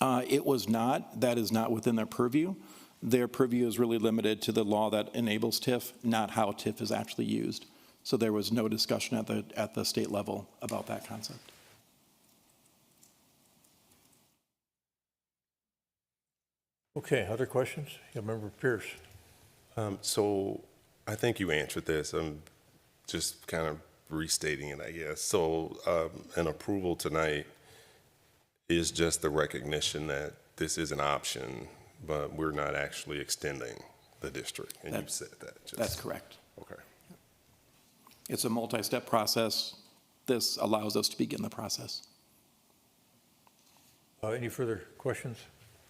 It was not. That is not within their purview. Their purview is really limited to the law that enables TIF, not how TIF is actually used. So there was no discussion at the state level about that concept. Okay, other questions? Yeah, Member Pierce. So I think you answered this. I'm just kind of restating it, I guess. So an approval tonight is just the recognition that this is an option, but we're not actually extending the district. And you've said that. That's correct. Okay. It's a multi-step process. This allows us to begin the process. Any further questions?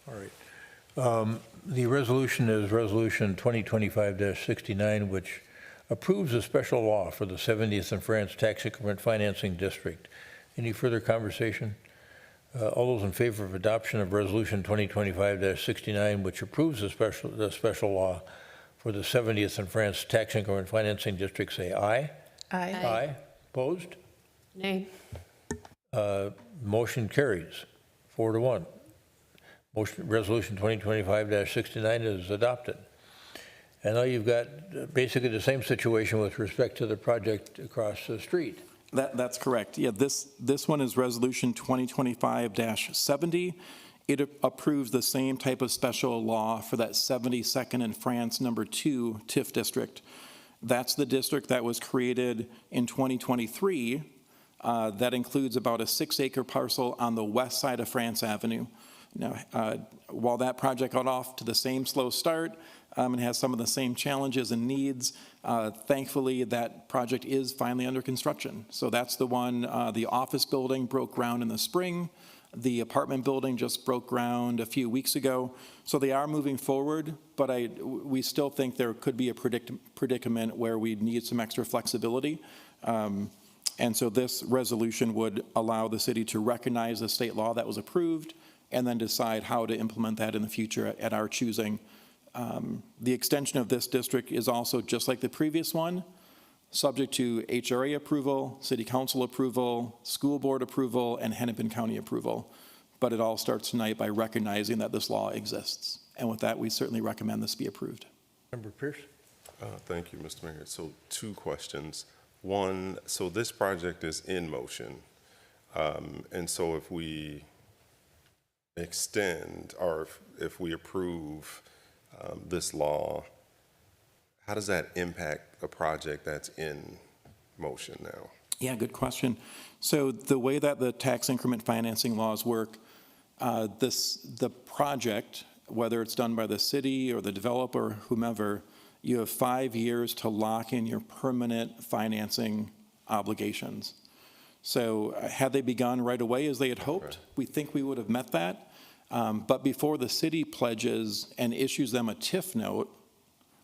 All right. The resolution is Resolution 2025-69, which approves a special law for the 70th and France Tax Increment Financing District. Any further conversation? All those in favor of adoption of Resolution 2025-69, which approves the special law for the 70th and France Tax Increment Financing District, say aye. Aye. Aye. Opposed? Nay. Motion carries 4-1. Resolution 2025-69 is adopted. And now you've got basically the same situation with respect to the project across the street. That's correct. Yeah, this one is Resolution 2025-70. It approves the same type of special law for that 72nd and France number 2 TIF district. That's the district that was created in 2023. That includes about a 6-acre parcel on the west side of France Avenue. Now, while that project got off to the same slow start and has some of the same challenges and needs, thankfully that project is finally under construction. So that's the one, the office building broke ground in the spring. The apartment building just broke ground a few weeks ago. So they are moving forward, but we still think there could be a predicament where we need some extra flexibility. And so this resolution would allow the city to recognize the state law that was approved and then decide how to implement that in the future at our choosing. The extension of this district is also just like the previous one, subject to HRA approval, city council approval, school board approval, and Hennepin County approval. But it all starts tonight by recognizing that this law exists. And with that, we certainly recommend this be approved. Member Pierce? Thank you, Mr. Mayor. So 2 questions. One, so this project is in motion. And so if we extend or if we approve this law, how does that impact a project that's in motion now? Yeah, good question. So the way that the tax increment financing laws work, the project, whether it's done by the city or the developer or whomever, you have 5 years to lock in your permanent financing obligations. So had they begun right away as they had hoped, we think we would have met that. But before the city pledges and issues them a TIF note,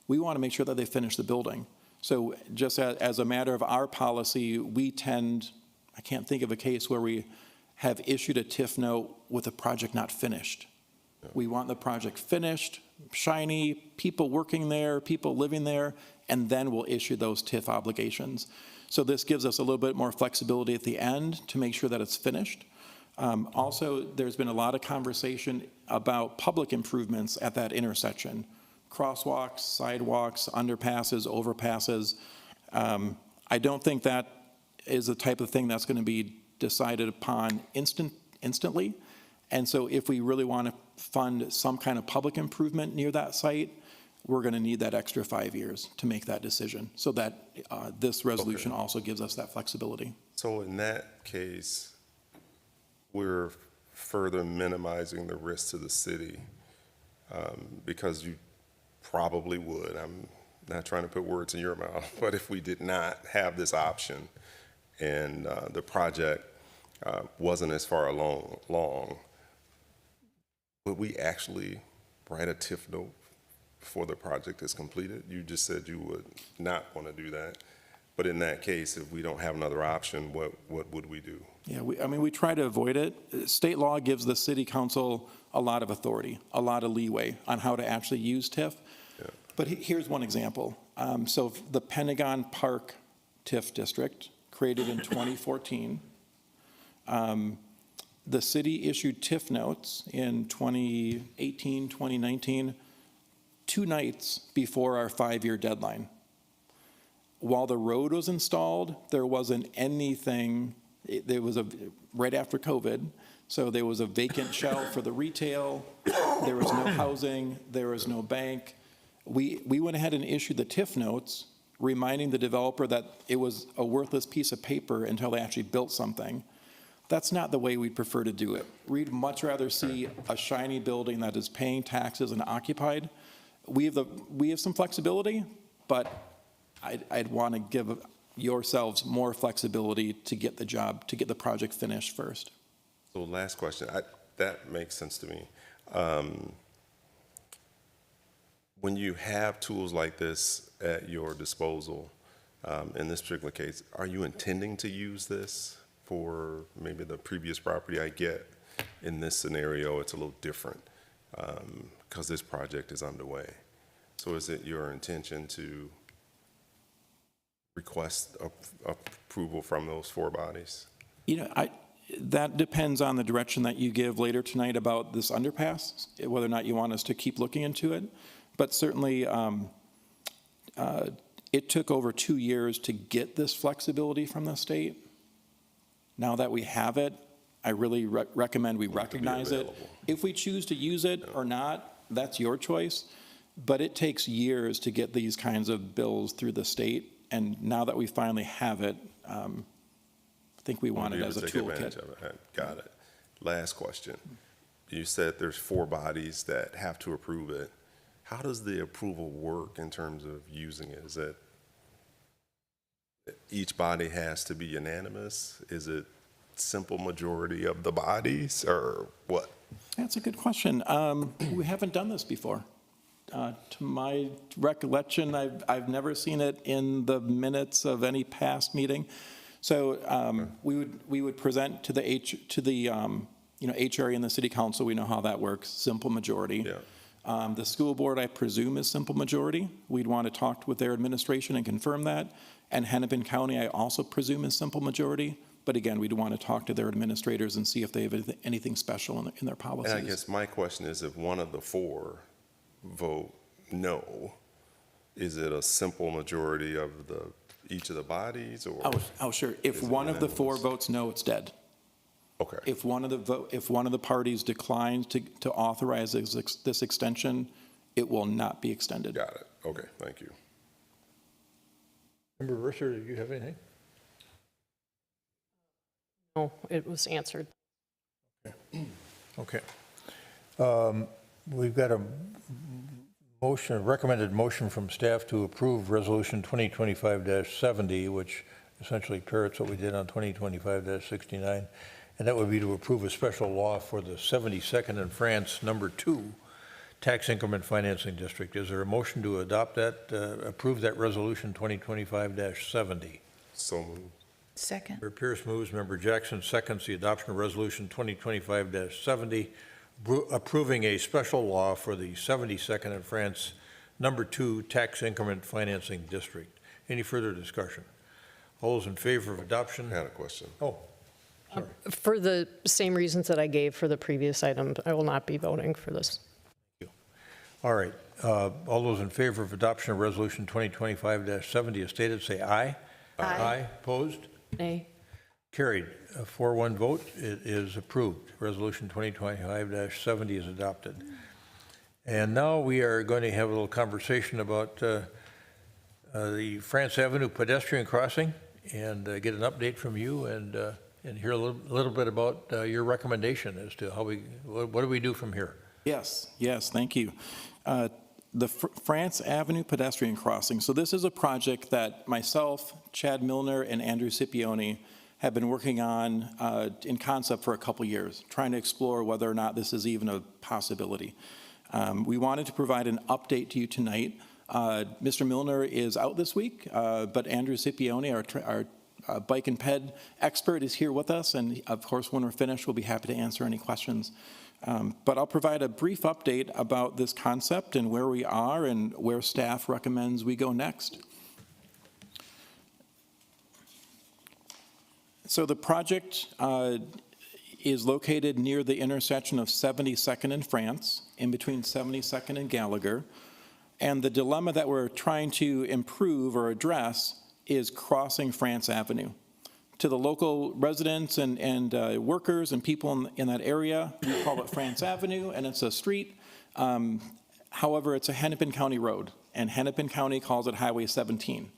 we want to make sure that they finish the building. So just as a matter of our policy, we tend, I can't think of a case where we have issued a TIF note with a project not finished. We want the project finished, shiny, people working there, people living there, and then we'll issue those TIF obligations. So this gives us a little bit more flexibility at the end to make sure that it's finished. Also, there's been a lot of conversation about public improvements at that intersection. Crosswalks, sidewalks, underpasses, overpasses. I don't think that is the type of thing that's going to be decided upon instantly. And so if we really want to fund some kind of public improvement near that site, we're going to need that extra 5 years to make that decision. So that this resolution also gives us that flexibility. So in that case, we're further minimizing the risk to the city because you probably would. I'm not trying to put words in your mouth, but if we did not have this option and the project wasn't as far along, would we actually write a TIF note before the project is completed? You just said you would not want to do that. But in that case, if we don't have another option, what would we do? Yeah, we try to avoid it. State law gives the city council a lot of authority, a lot of leeway on how to actually use TIF. Yeah. But here's one example. So the Pentagon Park TIF district, created in 2014, the city issued TIF notes in 2018, 2019, 2 nights before our 5-year deadline. While the road was installed, there wasn't anything, there was right after COVID, so there was a vacant shell for the retail, there was no housing, there was no bank. We went ahead and issued the TIF notes, reminding the developer that it was a worthless piece of paper until they actually built something. That's not the way we'd prefer to do it. We'd much rather see a shiny building that is paying taxes and occupied. We have some flexibility, but I'd want to give yourselves more flexibility to get the project finished first. So last question, that makes sense to me. When you have tools like this at your disposal, in this particular case, are you intending to use this for maybe the previous property? I get in this scenario, it's a little different because this project is underway. So is it your intention to request approval from those four bodies? You know, that depends on the direction that you give later tonight about this underpass, whether or not you want us to keep looking into it. But certainly, it took over 2 years to get this flexibility from the state. Now that we have it, I really recommend we recognize it. If we choose to use it or not, that's your choice. But it takes years to get these kinds of bills through the state. And now that we finally have it, I think we want it as a toolkit. Got it. Last question. You said there's four bodies that have to approve it. How does the approval work in terms of using it? Is it each body has to be unanimous? Is it simple majority of the bodies, or what? That's a good question. We haven't done this before. To my recollection, I've never seen it in the minutes of any past meeting. So we would present to the HRE and the city council. We know how that works. Simple majority. Yeah. The school board, I presume, is simple majority. We'd want to talk with their administration and confirm that. And Hennepin County, I also presume, is simple majority. But again, we'd want to talk to their administrators and see if they have anything special in their policies. And I guess my question is, if one of the four vote no, is it a simple majority of each of the bodies, or? Oh, sure. If one of the four votes no, it's dead. Okay. If one of the parties declines to authorize this extension, it will not be extended. Got it. Okay, thank you. Member Risser, did you have anything? No, it was answered. Okay. We've got a motion, a recommended motion from staff to approve Resolution 2025-70, which essentially parrots what we did on 2025-69. And that would be to approve a special law for the 72nd and France number 2 tax increment financing district. Is there a motion to adopt that, approve that resolution 2025-70? So moved. Second. Member Pierce moves, Member Jackson seconds the adoption of resolution 2025-70, approving a special law for the 72nd and France number 2 tax increment financing district. Any further discussion? All those in favor of adoption? I had a question. Oh. For the same reasons that I gave for the previous item, I will not be voting for this. Thank you. All right. All those in favor of adoption of resolution 2025-70 as stated, say aye. Aye. Opposed? Nay. Carried. A 4-1 vote. It is approved. Resolution 2025-70 is adopted. And now we are going to have a little conversation about the France Avenue pedestrian crossing and get an update from you and hear a little bit about your recommendation as to how what do we do from here? Yes, thank you. The France Avenue pedestrian crossing. So this is a project that myself, Chad Milner, and Andrew Scipione have been working on in concept for a couple years, trying to explore whether or not this is even a possibility. We wanted to provide an update to you tonight. Mr. Milner is out this week, but Andrew Scipione, our bike and ped expert, is here with us, and of course, when we're finished, we'll be happy to answer any questions. But I'll provide a brief update about this concept and where we are and where staff recommends we go next. So the project is located near the intersection of 72nd and France, in between 72nd and Gallagher. And the dilemma that we're trying to improve or address is crossing France Avenue. To the local residents and workers and people in that area, we call it France Avenue, and it's a street. However, it's a Hennepin County road, and Hennepin County calls it Highway 17.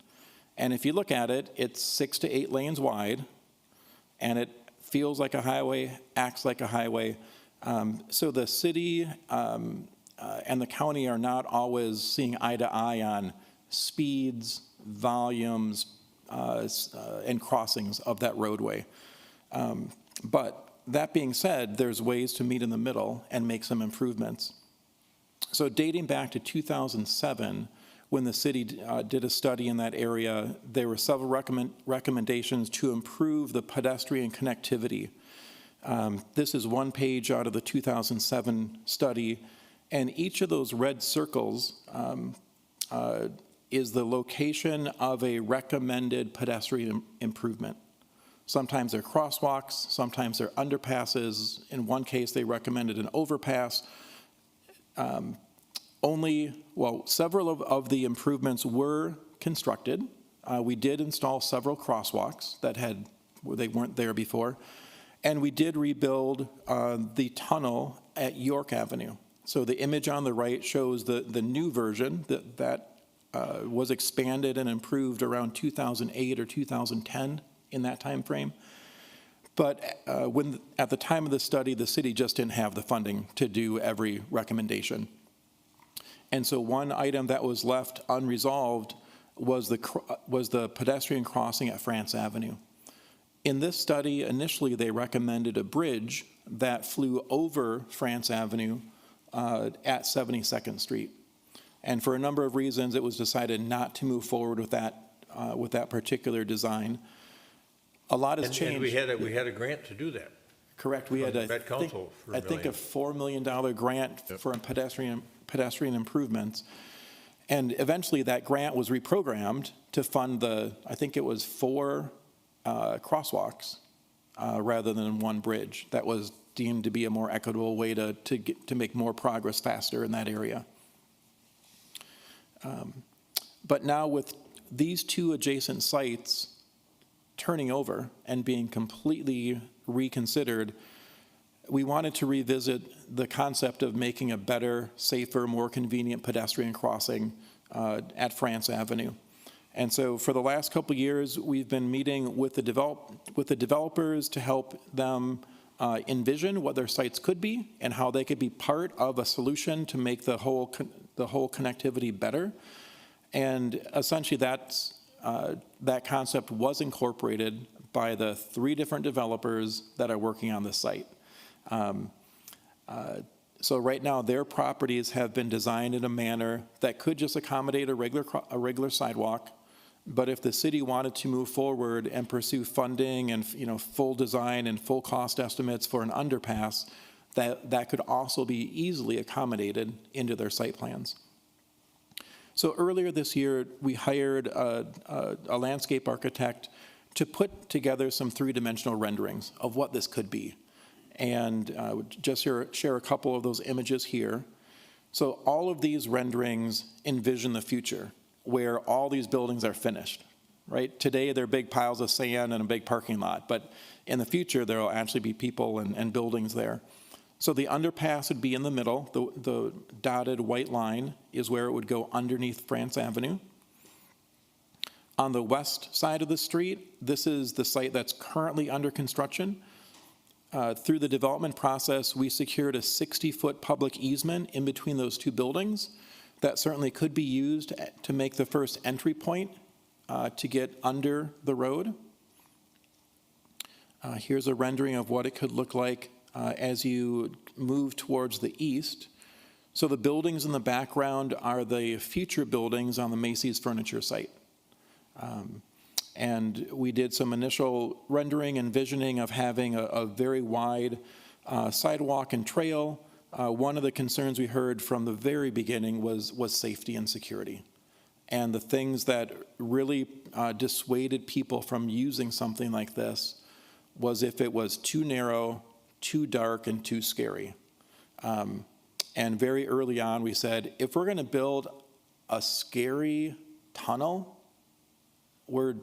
And if you look at it, it's 6 to 8 lanes wide, and it feels like a highway, acts like a highway. So the city and the county are not always seeing eye to eye on speeds, volumes, and crossings of that roadway. But that being said, there's ways to meet in the middle and make some improvements. So dating back to 2007, when the city did a study in that area, there were several recommendations to improve the pedestrian connectivity. This is one page out of the 2007 study, and each of those red circles is the location of a recommended pedestrian improvement. Sometimes they're crosswalks, sometimes they're underpasses. In one case, they recommended an overpass. Several of the improvements were constructed. We did install several crosswalks they weren't there before. And we did rebuild the tunnel at York Avenue. So the image on the right shows the new version that was expanded and improved around 2008 or 2010 in that time frame. But at the time of the study, the city just didn't have the funding to do every recommendation. And so one item that was left unresolved was the pedestrian crossing at France Avenue. In this study, initially they recommended a bridge that flew over France Avenue at 72nd Street. And for a number of reasons, it was decided not to move forward with that particular design. A lot has changed. And we had a grant to do that. Correct. We had I think a $4 million grant for pedestrian improvements. And eventually that grant was reprogrammed to fund I think it was 4 crosswalks rather than one bridge. That was deemed to be a more equitable way to make more progress faster in that area. But now with these 2 adjacent sites turning over and being completely reconsidered, we wanted to revisit the concept of making a better, safer, more convenient pedestrian crossing at France Avenue. And so for the last couple of years, we've been meeting with the developers to help them envision what their sites could be and how they could be part of a solution to make the whole connectivity better. And essentially that concept was incorporated by the 3 different developers that are working on this site. So right now, their properties have been designed in a manner that could just accommodate a regular sidewalk. But if the city wanted to move forward and pursue funding and full design and full cost estimates for an underpass, that could also be easily accommodated into their site plans. So earlier this year, we hired a landscape architect to put together some 3-dimensional renderings of what this could be. And just share a couple of those images here. So all of these renderings envision the future, where all these buildings are finished, right? Today, they're big piles of sand and a big parking lot, but in the future, there will actually be people and buildings there. So the underpass would be in the middle. The dotted white line is where it would go underneath France Avenue. On the west side of the street, this is the site that's currently under construction. Through the development process, we secured a 60-foot public easement in between those 2 buildings that certainly could be used to make the first entry point to get under the road. Here's a rendering of what it could look like as you move towards the east. So the buildings in the background are the future buildings on the Macy's furniture site. And we did some initial rendering and visioning of having a very wide sidewalk and trail. One of the concerns we heard from the very beginning was safety and security. And the things that really dissuaded people from using something like this was if it was too narrow, too dark, and too scary. And very early on, we said, if we're going to build a scary tunnel, we're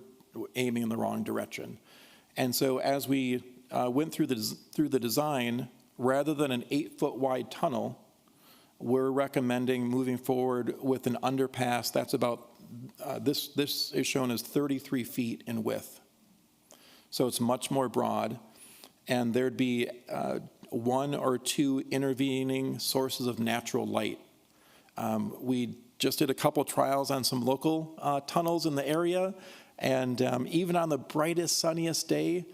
aiming in the wrong direction. And so as we went through the design, rather than an 8-foot wide tunnel, we're recommending moving forward with an underpass that's about, this is shown as 33 feet in width. So it's much more broad, and there'd be 1 or 2 intervening sources of natural light. We just did a couple trials on some local tunnels in the area, and even on the brightest, sunniest day,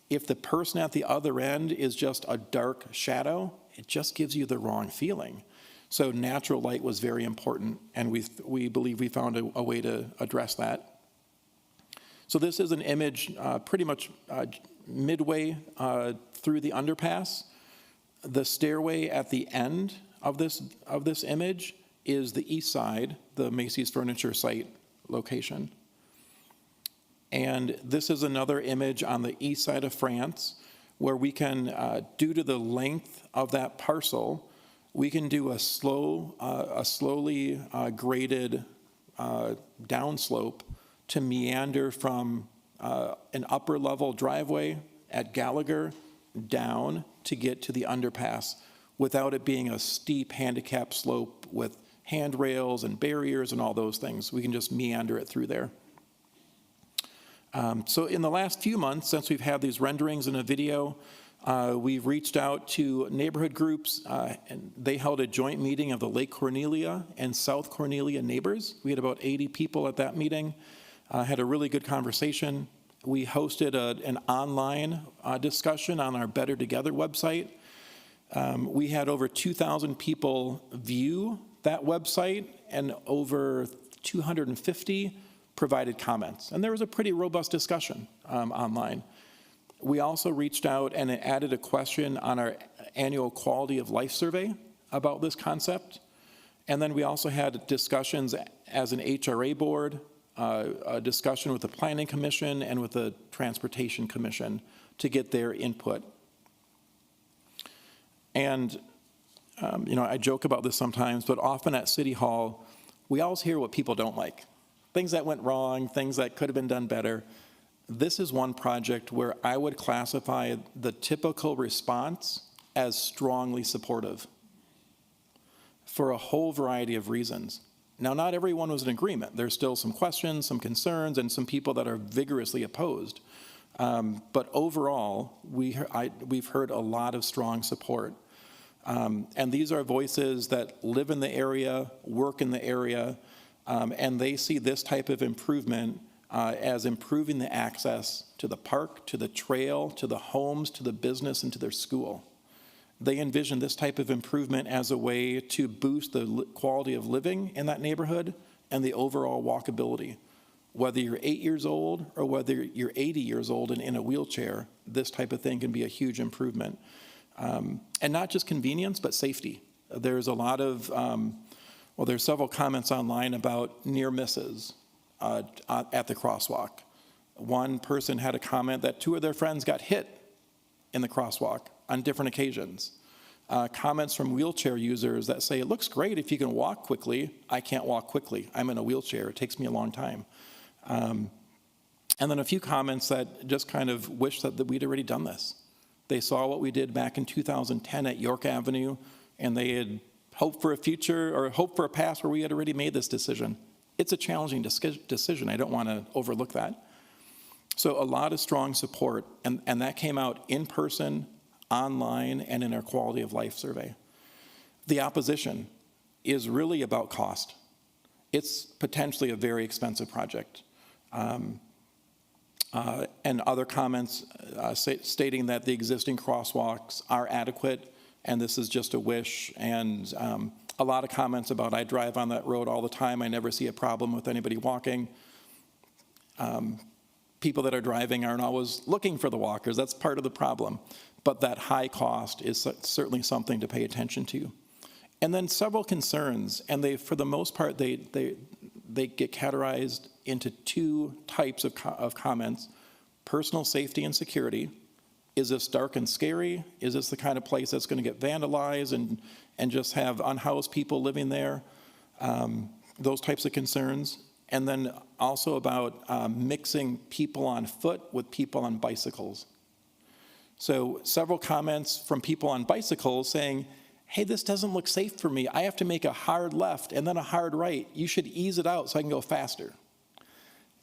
if the person at the other end is just a dark shadow, it just gives you the wrong feeling. So natural light was very important, and we believe we found a way to address that. So this is an image pretty much midway through the underpass. The stairway at the end of this image is the east side, the Macy's furniture site location. And this is another image on the east side of France where we can, due to the length of that parcel, we can do a slowly graded downslope to meander from an upper level driveway at Gallagher down to get to the underpass without it being a steep handicap slope with handrails and barriers and all those things. We can just meander it through there. So in the last few months, since we've had these renderings in a video, we've reached out to neighborhood groups, and they held a joint meeting of the Lake Cornelia and South Cornelia neighbors. We had about 80 people at that meeting, had a really good conversation. We hosted an online discussion on our Better Together website. We had over 2,000 people view that website, and over 250 provided comments. And there was a pretty robust discussion online. We also reached out and added a question on our annual quality of life survey about this concept. And then we also had discussions as an HRA board, a discussion with the Planning Commission and with the Transportation Commission to get their input. And, I joke about this sometimes, but often at City Hall, we always hear what people don't like. Things that went wrong, things that could have been done better. This is one project where I would classify the typical response as strongly supportive for a whole variety of reasons. Now, not everyone was in agreement. There's still some questions, some concerns, and some people that are vigorously opposed. But overall, we've heard a lot of strong support. And these are voices that live in the area, work in the area, and they see this type of improvement as improving the access to the park, to the trail, to the homes, to the business, and to their school. They envision this type of improvement as a way to boost the quality of living in that neighborhood and the overall walkability. Whether you're 8 years old or whether you're 80 years old and in a wheelchair, this type of thing can be a huge improvement. And not just convenience, but safety. There's a lot of, there's several comments online about near misses at the crosswalk. One person had a comment that 2 of their friends got hit in the crosswalk on different occasions. Comments from wheelchair users that say, it looks great if you can walk quickly. I can't walk quickly. I'm in a wheelchair. It takes me a long time. And then a few comments that just kind of wish that we'd already done this. They saw what we did back in 2010 at York Avenue, and they had hoped for a future or hoped for a past where we had already made this decision. It's a challenging decision. I don't want to overlook that. So a lot of strong support, and that came out in person, online, and in our quality of life survey. The opposition is really about cost. It's potentially a very expensive project. And other comments stating that the existing crosswalks are adequate, and this is just a wish, and a lot of comments about I drive on that road all the time, I never see a problem with anybody walking. People that are driving aren't always looking for the walkers, that's part of the problem, but that high cost is certainly something to pay attention to. And then several concerns, and they, for the most part, they get categorized into 2 types of comments: personal safety and security. Is this dark and scary? Is this the kind of place that's going to get vandalized and just have unhoused people living there? Those types of concerns. And then also about mixing people on foot with people on bicycles. So several comments from people on bicycles saying, hey, this doesn't look safe for me. I have to make a hard left and then a hard right. You should ease it out so I can go faster.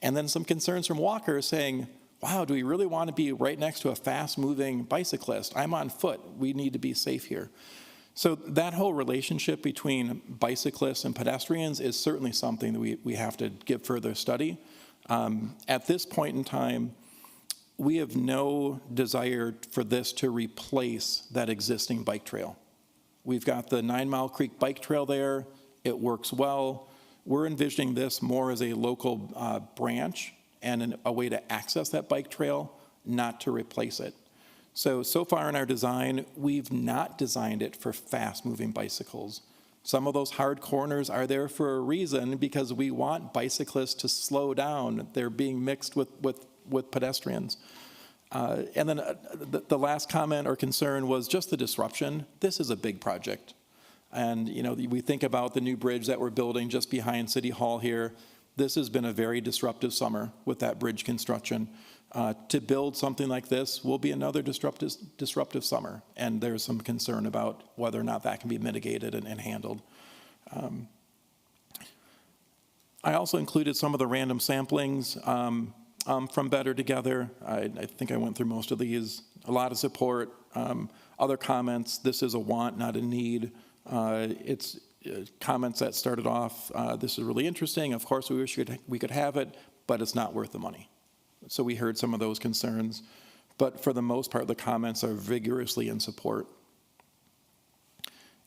And then some concerns from walkers saying, wow, do we really want to be right next to a fast-moving bicyclist? I'm on foot. We need to be safe here. So that whole relationship between bicyclists and pedestrians is certainly something that we have to give further study. At this point in time, we have no desire for this to replace that existing bike trail. We've got the 9 Mile Creek bike trail there. It works well. We're envisioning this more as a local branch and a way to access that bike trail, not to replace it. So far in our design, we've not designed it for fast-moving bicycles. Some of those hard corners are there for a reason because we want bicyclists to slow down. They're being mixed with pedestrians. And then the last comment or concern was just the disruption. This is a big project. And, you know, we think about the new bridge that we're building just behind City Hall here. This has been a very disruptive summer with that bridge construction. To build something like this will be another disruptive summer, and there's some concern about whether or not that can be mitigated and handled. I also included some of the random samplings from Better Together. I think I went through most of these. A lot of support. Other comments, this is a want, not a need. It's comments that started off, this is really interesting. Of course, we wish we could have it, but it's not worth the money. So we heard some of those concerns. But for the most part, the comments are vigorously in support.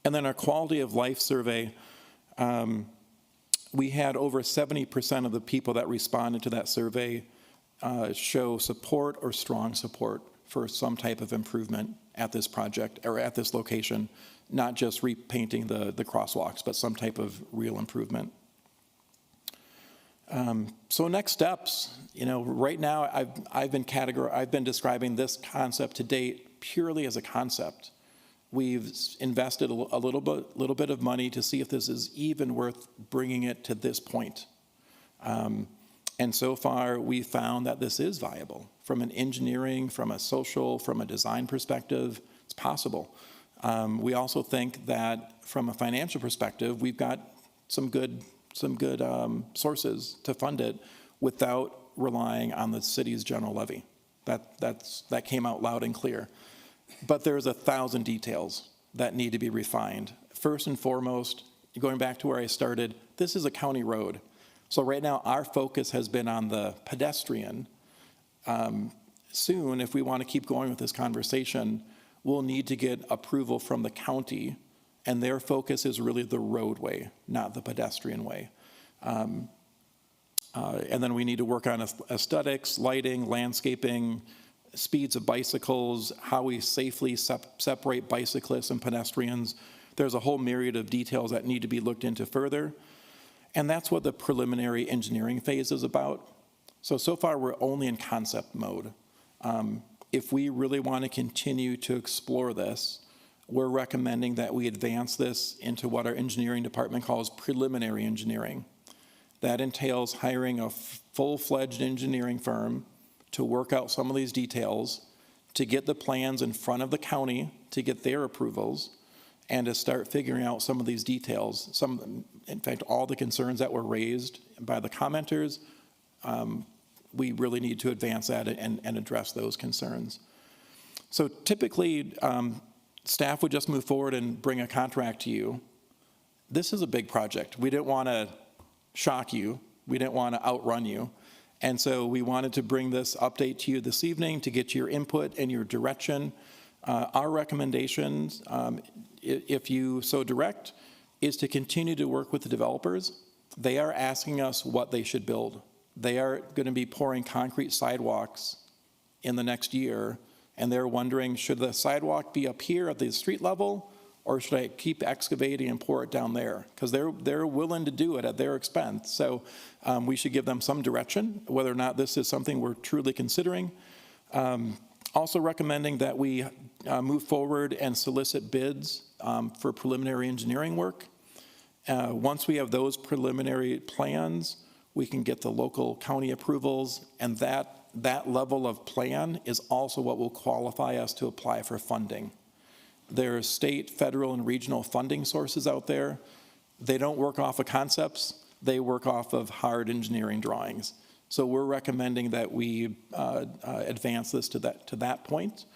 And then our quality of life survey, we had over 70% of the people that responded to that survey show support or strong support for some type of improvement at this project or at this location, not just repainting the crosswalks, but some type of real improvement. So next steps, you know, right now I've been describing this concept to date purely as a concept. We've invested a little bit of money to see if this is even worth bringing it to this point. And so far, we found that this is viable from an engineering, from a social, from a design perspective. It's possible. We also think that from a financial perspective, we've got some good sources to fund it without relying on the city's general levy. That came out loud and clear. But there's 1,000 details that need to be refined. First and foremost, going back to where I started, this is a county road. So right now, our focus has been on the pedestrian. Soon, if we want to keep going with this conversation, we'll need to get approval from the county, and their focus is really the roadway, not the pedestrian way. And then we need to work on aesthetics, lighting, landscaping, speeds of bicycles, how we safely separate bicyclists and pedestrians. There's a whole myriad of details that need to be looked into further. And that's what the preliminary engineering phase is about. So far, we're only in concept mode. If we really want to continue to explore this, we're recommending that we advance this into what our engineering department calls preliminary engineering. That entails hiring a full-fledged engineering firm to work out some of these details, to get the plans in front of the county, to get their approvals, and to start figuring out some of these details. In fact, all the concerns that were raised by the commenters, we really need to advance that and address those concerns. So typically, staff would just move forward and bring a contract to you. This is a big project. We didn't want to shock you. We didn't want to outrun you. And so we wanted to bring this update to you this evening to get your input and your direction. Our recommendations, if you so direct, is to continue to work with the developers. They are asking us what they should build. They are going to be pouring concrete sidewalks in the next year, and they're wondering, should the sidewalk be up here at the street level, or should I keep excavating and pour it down there? Because they're willing to do it at their expense. So we should give them some direction, whether or not this is something we're truly considering. Also recommending that we move forward and solicit bids for preliminary engineering work. Once we have those preliminary plans, we can get the local county approvals, and that level of plan is also what will qualify us to apply for funding. There are state, federal, and regional funding sources out there. They don't work off of concepts. They work off of hard engineering drawings. So we're recommending that we advance this to that point.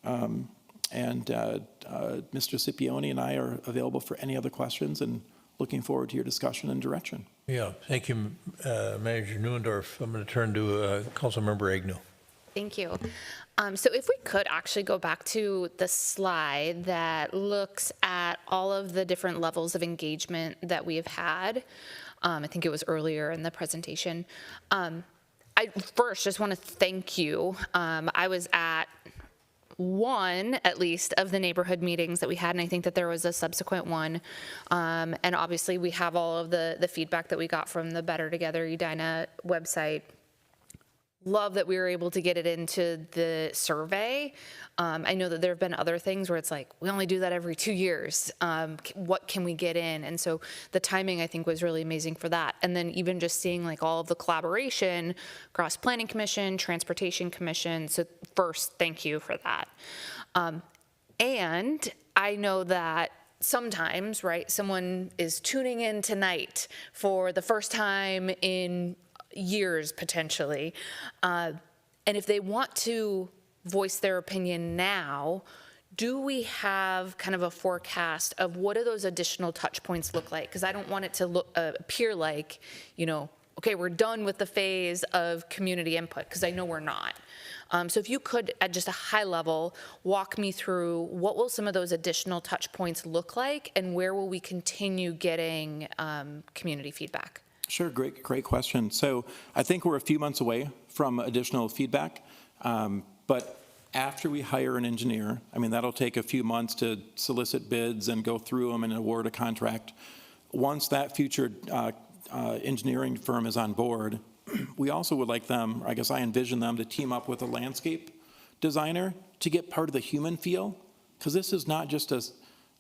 And Mr. Scipione and I are available for any other questions, and looking forward to your discussion and direction. Yeah, thank you, Manager Neuendorf. I'm going to turn to Councilmember Agnew. Thank you. So if we could actually go back to the slide that looks at all of the different levels of engagement that we have had. I think it was earlier in the presentation. I first just want to thank you. I was at one, at least, of the neighborhood meetings that we had, and I think that there was a subsequent one. And obviously, we have all of the feedback that we got from the Better Together Edina website. Love that we were able to get it into the survey. I know that there have been other things where it's like, we only do that every 2 years. What can we get in? And so the timing, I think, was really amazing for that. And then even just seeing like all of the collaboration across Planning Commission, Transportation Commission. So first, thank you for that. And I know that sometimes, right, someone is tuning in tonight for the first time in years potentially, and if they want to voice their opinion now, do we have kind of a forecast of what do those additional touch points look like? Because I don't want it to appear like, okay, we're done with the phase of community input, because I know we're not. So if you could, at just a high level, walk me through what will some of those additional touch points look like, and where will we continue getting community feedback? Sure, great question. So I think we're a few months away from additional feedback, but after we hire an engineer, I mean, that'll take a few months to solicit bids and go through them and award a contract. Once that future engineering firm is on board, we also would like them, I guess I envision them, to team up with a landscape designer to get part of the human feel, because this is not just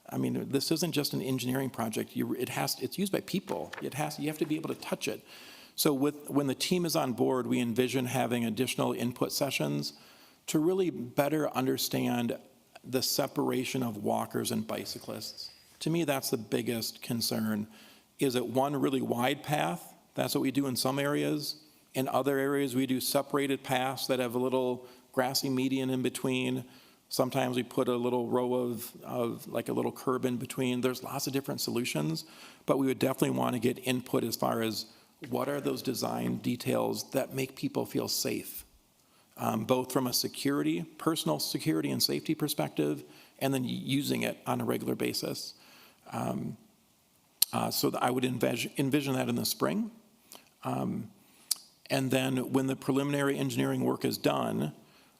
this isn't just an engineering project. It's used by people. You have to be able to touch it. So when the team is on board, we envision having additional input sessions to really better understand the separation of walkers and bicyclists. To me, that's the biggest concern. Is it one really wide path? That's what we do in some areas. In other areas, we do separated paths that have a little grassy median in between. Sometimes we put a little row of like a little curb in between. There's lots of different solutions, but we would definitely want to get input as far as what are those design details that make people feel safe, both from a personal security and safety perspective, and then using it on a regular basis. So I would envision that in the spring. And then when the preliminary engineering work is done,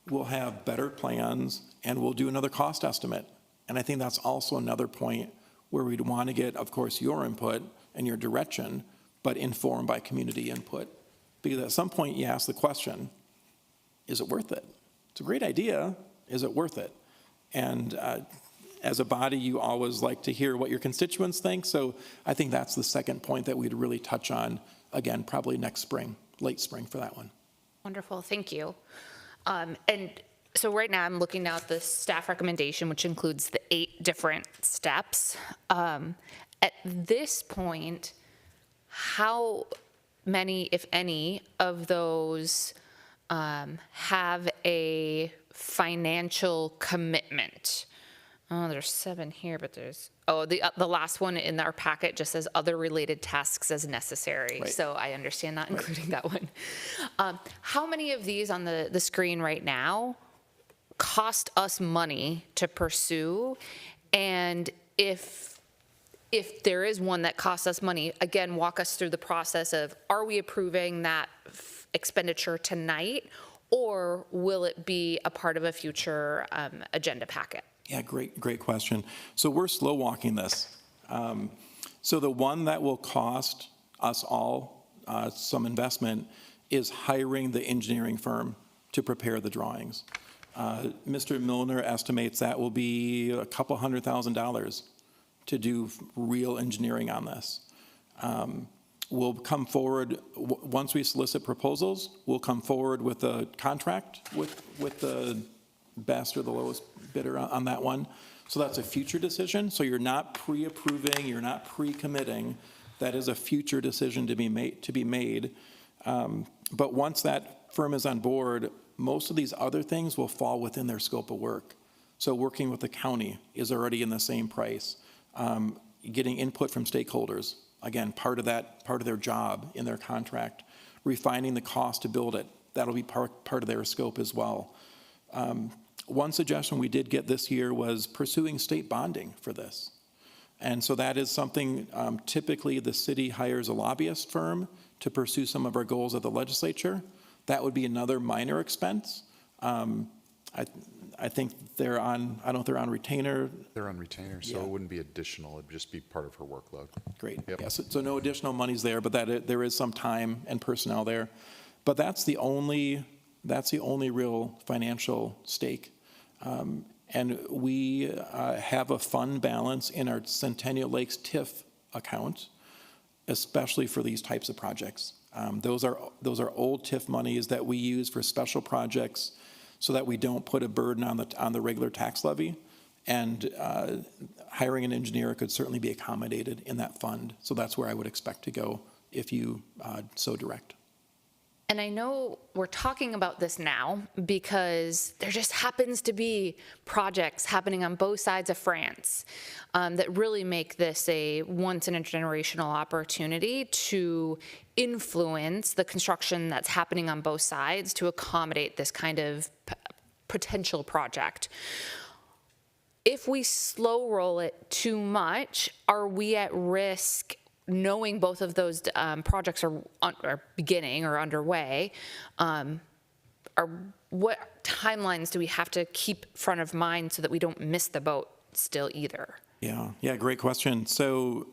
we'll have better plans and we'll do another cost estimate. And I think that's also another point where we'd want to get, of course, your input and your direction, but informed by community input. Because at some point you ask the question, is it worth it? It's a great idea, is it worth it? And as a body, you always like to hear what your constituents think, so I think that's the second point that we'd really touch on, again, probably next spring, late spring for that one. Wonderful, thank you. And so right now I'm looking at the staff recommendation, which includes the 8 different steps. At this point, how many, if any, of those have a financial commitment? Oh, there's 7 here, but there's, the last one in our packet just says other related tasks as necessary. Right. So I understand not including that one. How many of these on the screen right now cost us money to pursue? And if there is one that costs us money, again, walk us through the process of, are we approving that expenditure tonight, or will it be a part of a future agenda packet? Yeah, great question. So we're slow walking this. So the one that will cost us all some investment is hiring the engineering firm to prepare the drawings. Mr. Milner estimates that will be a couple $100,000 to do real engineering on this. We'll come forward, once we solicit proposals, we'll come forward with a contract with the best or the lowest bidder on that one. So that's a future decision. So you're not pre-approving, you're not pre-committing. That is a future decision to be made. But once that firm is on board, most of these other things will fall within their scope of work. So working with the county is already in the same price. Getting input from stakeholders, again, part of their job in their contract. Refining the cost to build it, that'll be part of their scope as well. One suggestion we did get this year was pursuing state bonding for this. And so that is something, typically the city hires a lobbyist firm to pursue some of our goals at the legislature. That would be another minor expense. I think they're on, I don't know if they're on retainer. They're on retainer, so Yeah. it wouldn't be additional, it'd just be part of her workload. Great. Yep. Yeah, so no additional monies there, but there is some time and personnel there. But that's the only real financial stake. And we have a fund balance in our Centennial Lakes TIF account, especially for these types of projects. Those are old TIF monies that we use for special projects so that we don't put a burden on the regular tax levy. And hiring an engineer could certainly be accommodated in that fund. So that's where I would expect to go if you so direct. And I know we're talking about this now because there just happens to be projects happening on both sides of France that really make this a once-in-a-generational opportunity to influence the construction that's happening on both sides to accommodate this kind of potential project. If we slow roll it too much, are we at risk, knowing both of those projects are beginning or underway, what timelines do we have to keep front of mind so that we don't miss the boat still either? Yeah, great question. So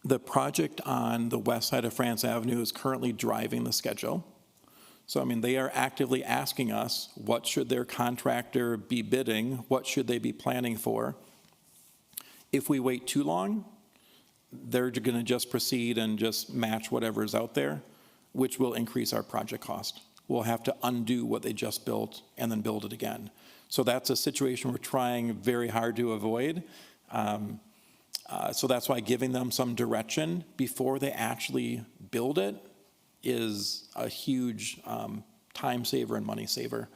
the project on the west side of France Avenue is currently driving the schedule. So, I mean, they are actively asking us, what should their contractor be bidding? What should they be planning for? If we wait too long, they're going to just proceed and just match whatever's out there, which will increase our project cost. We'll have to undo what they just built and then build it again. So that's a situation we're trying very hard to avoid. So that's why giving them some direction before they actually build it is a huge time saver and money saver.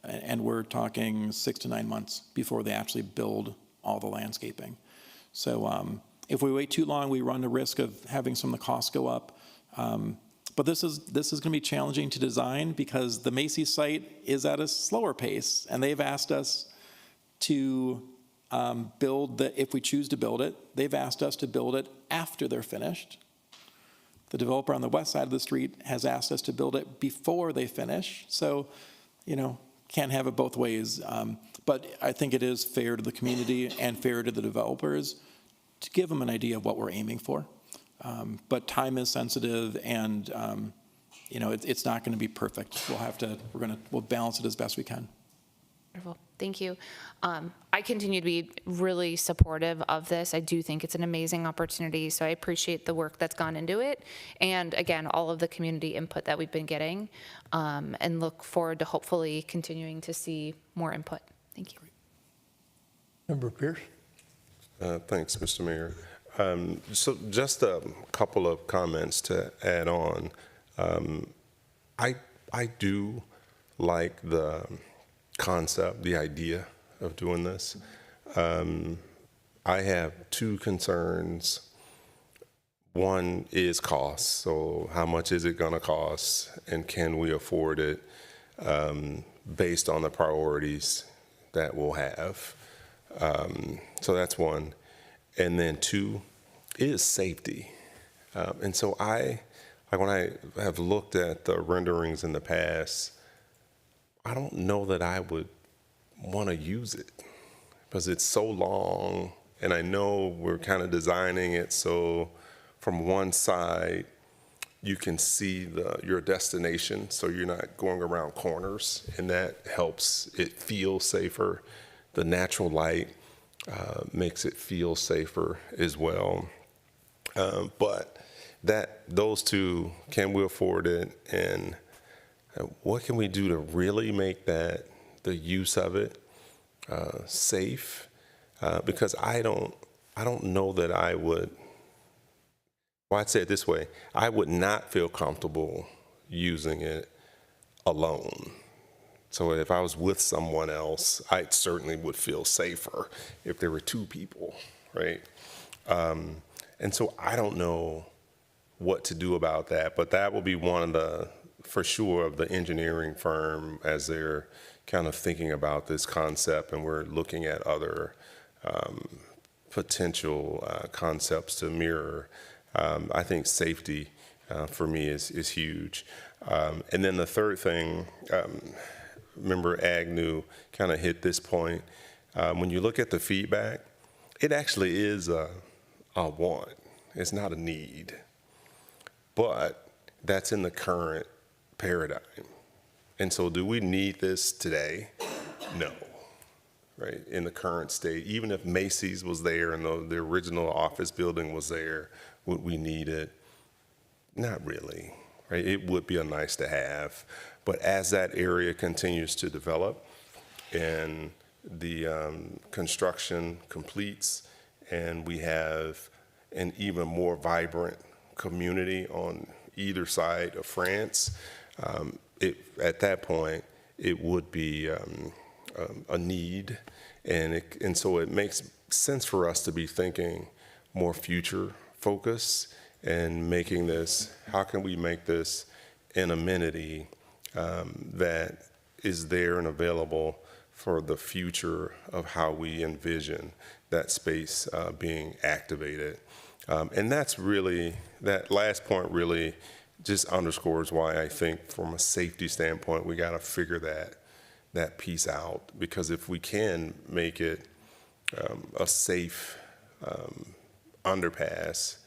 And we're talking 6 to 9 months before they actually build all the landscaping. So if we wait too long, we run the risk of having some of the costs go up. But this is going to be challenging to design because the Macy's site is at a slower pace, and they've asked us to build if we choose to build it, they've asked us to build it after they're finished. The developer on the west side of the street has asked us to build it before they finish. So, can't have it both ways. But I think it is fair to the community and fair to the developers to give them an idea of what we're aiming for. But time is sensitive, and it's not going to be perfect. We'll balance it as best we can. Wonderful. Thank you. I continue to be really supportive of this. I do think it's an amazing opportunity, so I appreciate the work that's gone into it. And again, all of the community input that we've been getting, and look forward to hopefully continuing to see more input. Thank you. Member Pierce? Thanks, Mr. Mayor. So just a couple of comments to add on. I do like the concept, the idea of doing this. I have two concerns. One is cost. So how much is it going to cost, and can we afford it based on the priorities that we'll have? So that's one. And then two is safety. And so when I have looked at the renderings in the past, I don't know that I would want to use it because it's so long, and I know we're kind of designing it so from one side you can see your destination, so you're not going around corners, and that helps it feel safer. The natural light makes it feel safer as well. But those two, can we afford it, and what can we do to really make the use of it safe? Because I don't know that I would. Well, I'd say it this way: I would not feel comfortable using it alone. So if I was with someone else, I certainly would feel safer if there were two people, right? And so I don't know what to do about that, but that will be one of for sure, of the engineering firm as they're kind of thinking about this concept, and we're looking at other potential concepts to mirror. I think safety for me is huge. And then the third thing, Member Agnew kind of hit this point. When you look at the feedback, it actually is a want. It's not a need. But that's in the current paradigm. And so do we need this today? No. Right? In the current state, even if Macy's was there and the original office building was there, would we need it? Not really. Right? It would be a nice to have. But as that area continues to develop and the construction completes and we have an even more vibrant community on either side of France, at that point, it would be a need. And so it makes sense for us to be thinking more future focus and making this, how can we make this an amenity that is there and available for the future of how we envision that space being activated. And that's really, that last point really just underscores why I think from a safety standpoint, we got to figure that piece out. Because if we can make it a safe underpass,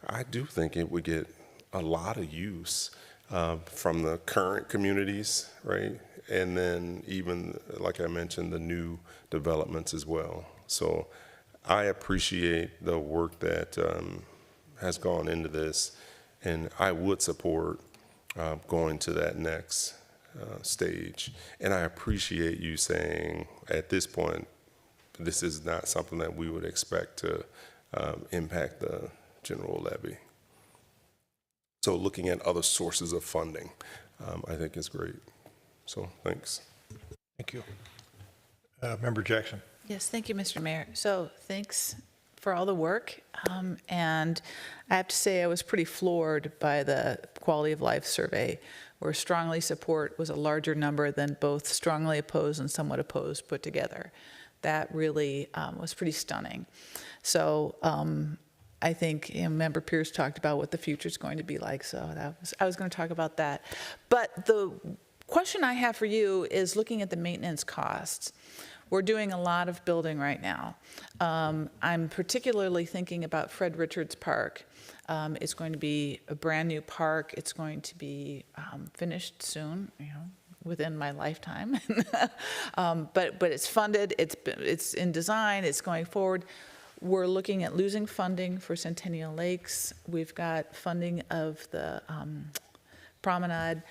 I do think it would get a lot of use from the current communities, right? And then even, like I mentioned, the new developments as well. So I appreciate the work that has gone into this, and I would support going to that next stage. And I appreciate you saying at this point, this is not something that we would expect to impact the general levy. So looking at other sources of funding, I think is great. So thanks. Thank you. Member Jackson. Yes, thank you, Mr. Mayor. So thanks for all the work. And I have to say I was pretty floored by the quality of life survey, where strongly support was a larger number than both strongly opposed and somewhat opposed put together. That really was pretty stunning. So I think Member Pierce talked about what the future is going to be like, so I was going to talk about that. But the question I have for you is looking at the maintenance costs. We're doing a lot of building right now. I'm particularly thinking about Fred Richards Park. It's going to be a brand new park. It's going to be finished soon, within my lifetime. But it's funded, it's in design, it's going forward. We're looking at losing funding for Centennial Lakes. We've got funding of the promenade.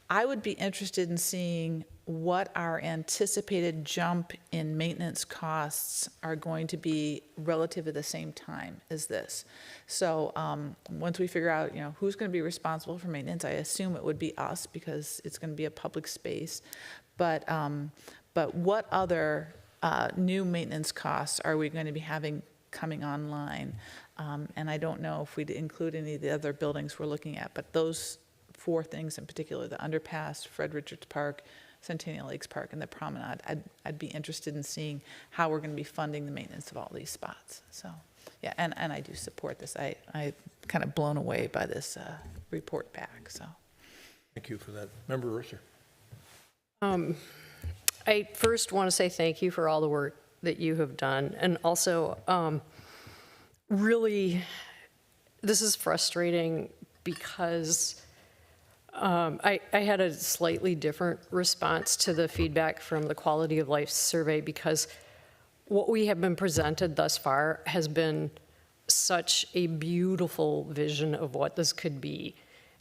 I would be interested in seeing what our anticipated jump in maintenance costs are going to be relative at the same time as this. So once we figure out, who's going to be responsible for maintenance, I assume it would be us because it's going to be a public space. But what other new maintenance costs are we going to be having coming online? And I don't know if we'd include any of the other buildings we're looking at, but those four things in particular, the underpass, Fred Richards Park, Centennial Lakes Park, and the promenade, I'd be interested in seeing how we're going to be funding the maintenance of all these spots. So, yeah, and I do support this. I kind of blown away by this report back, so. Thank you for that. Member Rosser. I first want to say thank you for all the work that you have done. And also, really, this is frustrating because I had a slightly different response to the feedback from the Quality of Life survey, because what we have been presented thus far has been such a beautiful vision of what this could be.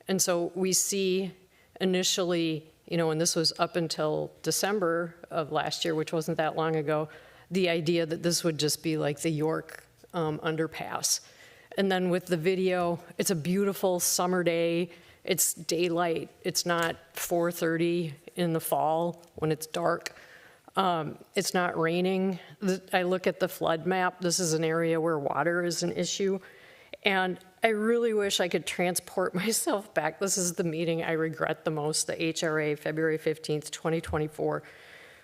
And so we see initially, and this was up until December of last year, which wasn't that long ago, the idea that this would just be like the York underpass. And then with the video, it's a beautiful summer day. It's daylight. It's not 4:30 in the fall when it's dark. It's not raining. I look at the flood map. This is an area where water is an issue. And I really wish I could transport myself back. This is the meeting I regret the most, the HRA, February 15th, 2024,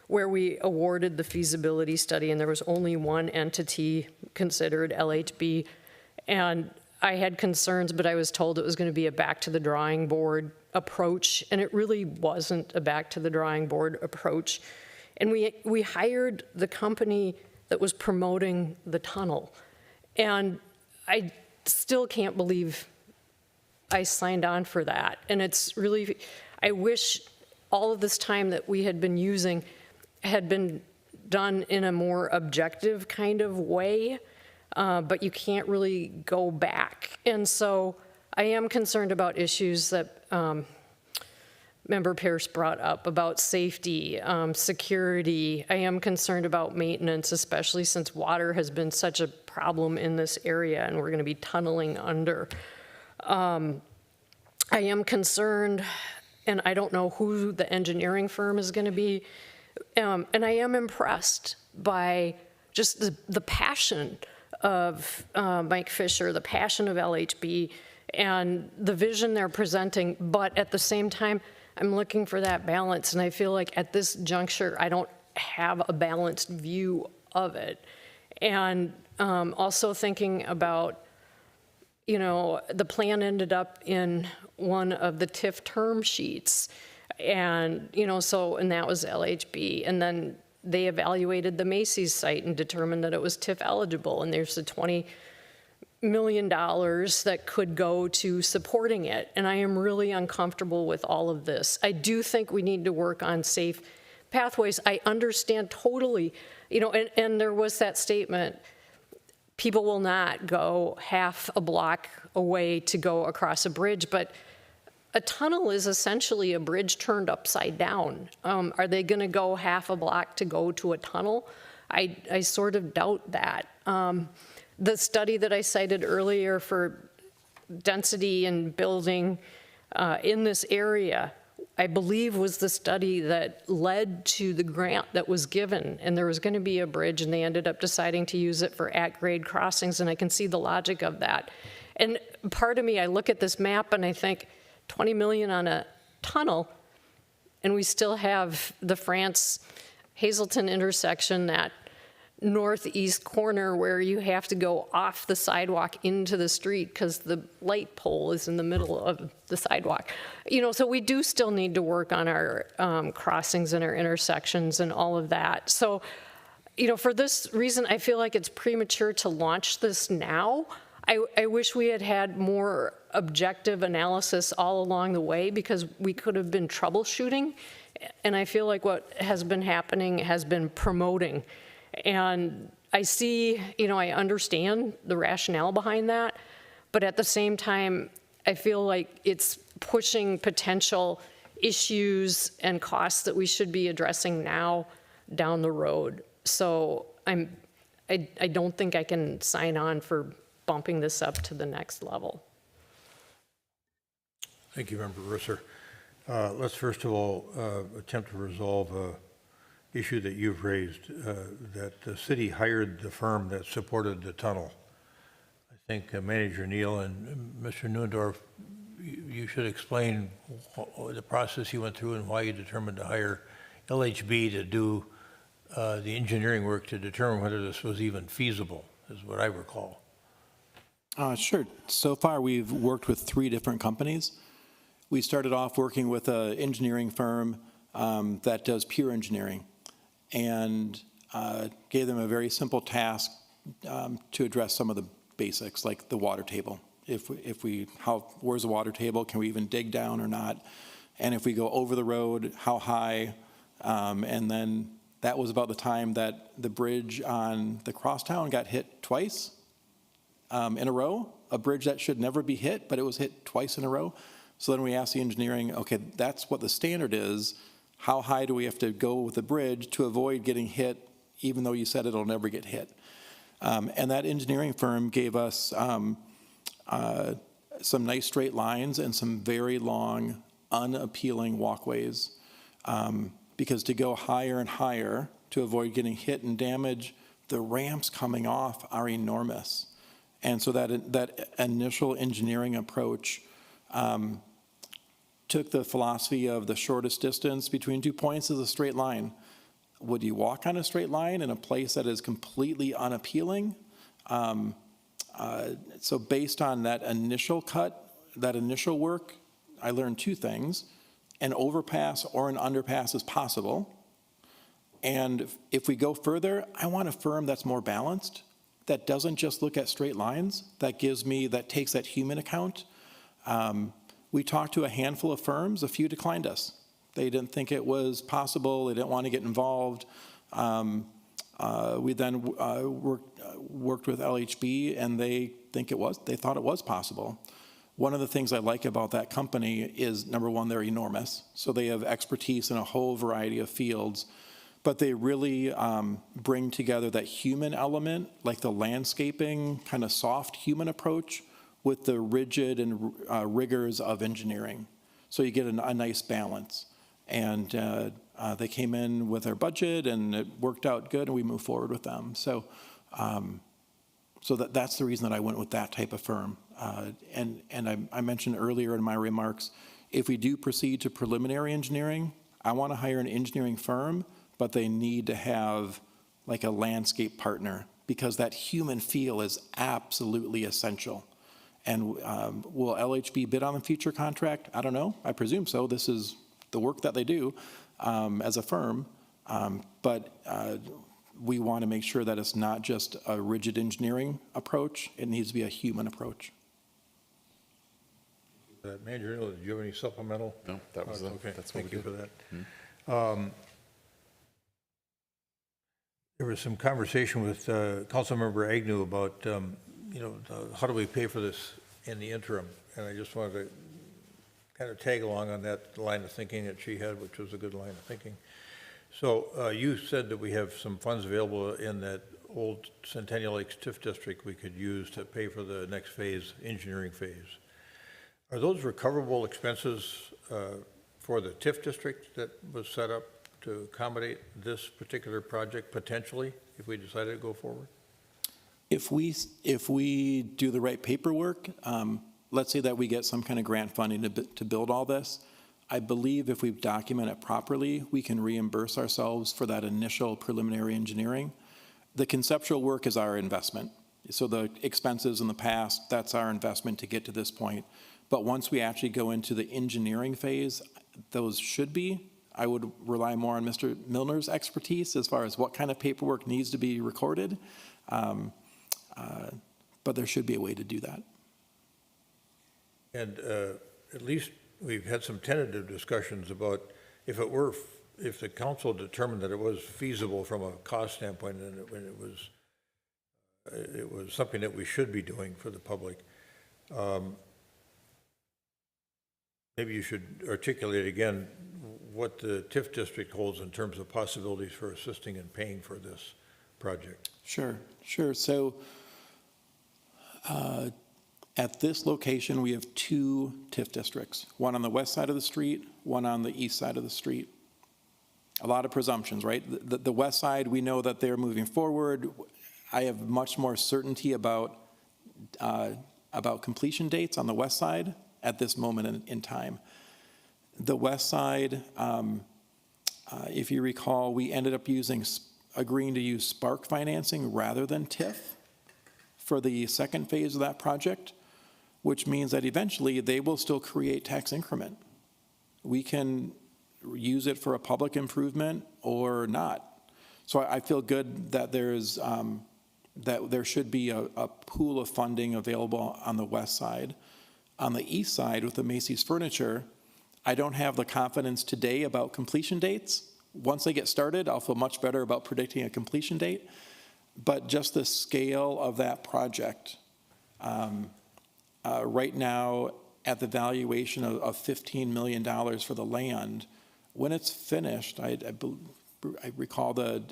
where we awarded the feasibility study, and there was only one entity considered, LHB. And I had concerns, but I was told it was going to be a back to the drawing board approach, and it really wasn't a back to the drawing board approach. And we hired the company that was promoting the tunnel. And I still can't believe I signed on for that. And it's really, I wish all of this time that we had been using had been done in a more objective kind of way, but you can't really go back. And so I am concerned about issues that Member Pierce brought up about safety, security. I am concerned about maintenance, especially since water has been such a problem in this area and we're going to be tunneling under. I am concerned, and I don't know who the engineering firm is going to be, and I am impressed by just the passion of Mike Fisher, the passion of LHB, and the vision they're presenting, but at the same time, I'm looking for that balance, and I feel like at this juncture, I don't have a balanced view of it. And also thinking about, you know, the plan ended up in one of the TIF term sheets, and, you know, so, and that was LHB, and then they evaluated the Macy's site and determined that it was TIF eligible, and there's the $20 million that could go to supporting it. And I am really uncomfortable with all of this. I do think we need to work on safe pathways. I understand totally, you know, and there was that statement, people will not go half a block away to go across a bridge, but a tunnel is essentially a bridge turned upside down. Are they going to go half a block to go to a tunnel? I sort of doubt that. The study that I cited earlier for density and building in this area, I believe was the study that led to the grant that was given, and there was going to be a bridge, and they ended up deciding to use it for at-grade crossings, and I can see the logic of that. And part of me, I look at this map and I think 20 million on a tunnel, and we still have the France-Hazleton intersection, that northeast corner where you have to go off the sidewalk into the street because the light pole is in the middle of the sidewalk. You know, so we do still need to work on our crossings and our intersections and all of that. So, you know, for this reason, I feel like it's premature to launch this now. I wish we had had more objective analysis all along the way, because we could have been troubleshooting. And I feel like what has been happening has been promoting. And I see, you know, I understand the rationale behind that, but at the same time, I feel like it's pushing potential issues and costs that we should be addressing now down the road. So I don't think I can sign on for bumping this up to the next level. Thank you, Member Risser. Let's first of all attempt to resolve an issue that you've raised, that the city hired the firm that supported the tunnel. I think Manager Neal and Mr. Neuendorf, you should explain the process you went through and why you determined to hire LHB to do the engineering work to determine whether this was even feasible, is what I recall. Sure. So far, we've worked with 3 different companies. We started off working with an engineering firm that does pure engineering, and gave them a very simple task to address some of the basics, like the water table. Where's the water table? Can we even dig down or not? And if we go over the road, how high? And then that was about the time that the bridge on the crosstown got hit twice in a row, a bridge that should never be hit, but it was hit twice in a row. So then we asked the engineering, okay, that's what the standard is. How high do we have to go with the bridge to avoid getting hit, even though you said it'll never get hit? And that engineering firm gave us some nice straight lines and some very long, unappealing walkways. Because to go higher and higher to avoid getting hit and damage, the ramps coming off are enormous. And so that initial engineering approach took the philosophy of the shortest distance between 2 points is a straight line. Would you walk on a straight line in a place that is completely unappealing? So based on that initial cut, that initial work, I learned two things. An overpass or an underpass is possible. And if we go further, I want a firm that's more balanced, that doesn't just look at straight lines, that takes that human account. We talked to a handful of firms, a few declined us. They didn't think it was possible, they didn't want to get involved. We then worked with LHB, and they thought it was possible. One of the things I like about that company is, number one, they're enormous. So they have expertise in a whole variety of fields, but they really bring together that human element, like the landscaping, kind of soft human approach, with the rigid and rigors of engineering. So you get a nice balance. And they came in with their budget, and it worked out good, and we moved forward with them. So that's the reason that I went with that type of firm. And I mentioned earlier in my remarks, if we do proceed to preliminary engineering, I want to hire an engineering firm, but they need to have like a landscape partner, because that human feel is absolutely essential. And will LHB bid on the future contract? I don't know. I presume so. This is the work that they do as a firm. But we want to make sure that it's not just a rigid engineering approach. It needs to be a human approach. Manager, did you have any supplemental? No, that was okay. that's what Thank we you did. for that. There was some conversation with Councilmember Agnew about, how do we pay for this in the interim? And I just wanted to kind of tag along on that line of thinking that she had, which was a good line of thinking. So you said that we have some funds available in that old Centennial Lakes TIF district we could use to pay for the next phase, engineering phase. Are those recoverable expenses for the TIF district that was set up to accommodate this particular project potentially, if we decided to go forward? If we do the right paperwork, let's say that we get some kind of grant funding to build all this, I believe if we document it properly, we can reimburse ourselves for that initial preliminary engineering. The conceptual work is our investment. So the expenses in the past, that's our investment to get to this point. But once we actually go into the engineering phase, those should be. I would rely more on Mr. Milner's expertise as far as what kind of paperwork needs to be recorded. But there should be a way to do that. And at least we've had some tentative discussions about if the council determined that it was feasible from a cost standpoint, and it was something that we should be doing for the public. Maybe you should articulate again what the TIF district holds in terms of possibilities for assisting and paying for this project. Sure. So at this location, we have two TIF districts, one on the west side of the street, one on the east side of the street. A lot of presumptions, right? The west side, we know that they're moving forward. I have much more certainty about completion dates on the west side at this moment in time. The west side, if you recall, we ended up agreeing to use spark financing rather than TIF for the second phase of that project, which means that eventually they will still create tax increment. We can use it for a public improvement or not. So I feel good that that there should be a pool of funding available on the west side. On the east side with the Macy's Furniture, I don't have the confidence today about completion dates. Once they get started, I'll feel much better about predicting a completion date. But just the scale of that project, right now at the valuation of $15 million for the land, when it's finished, I recall the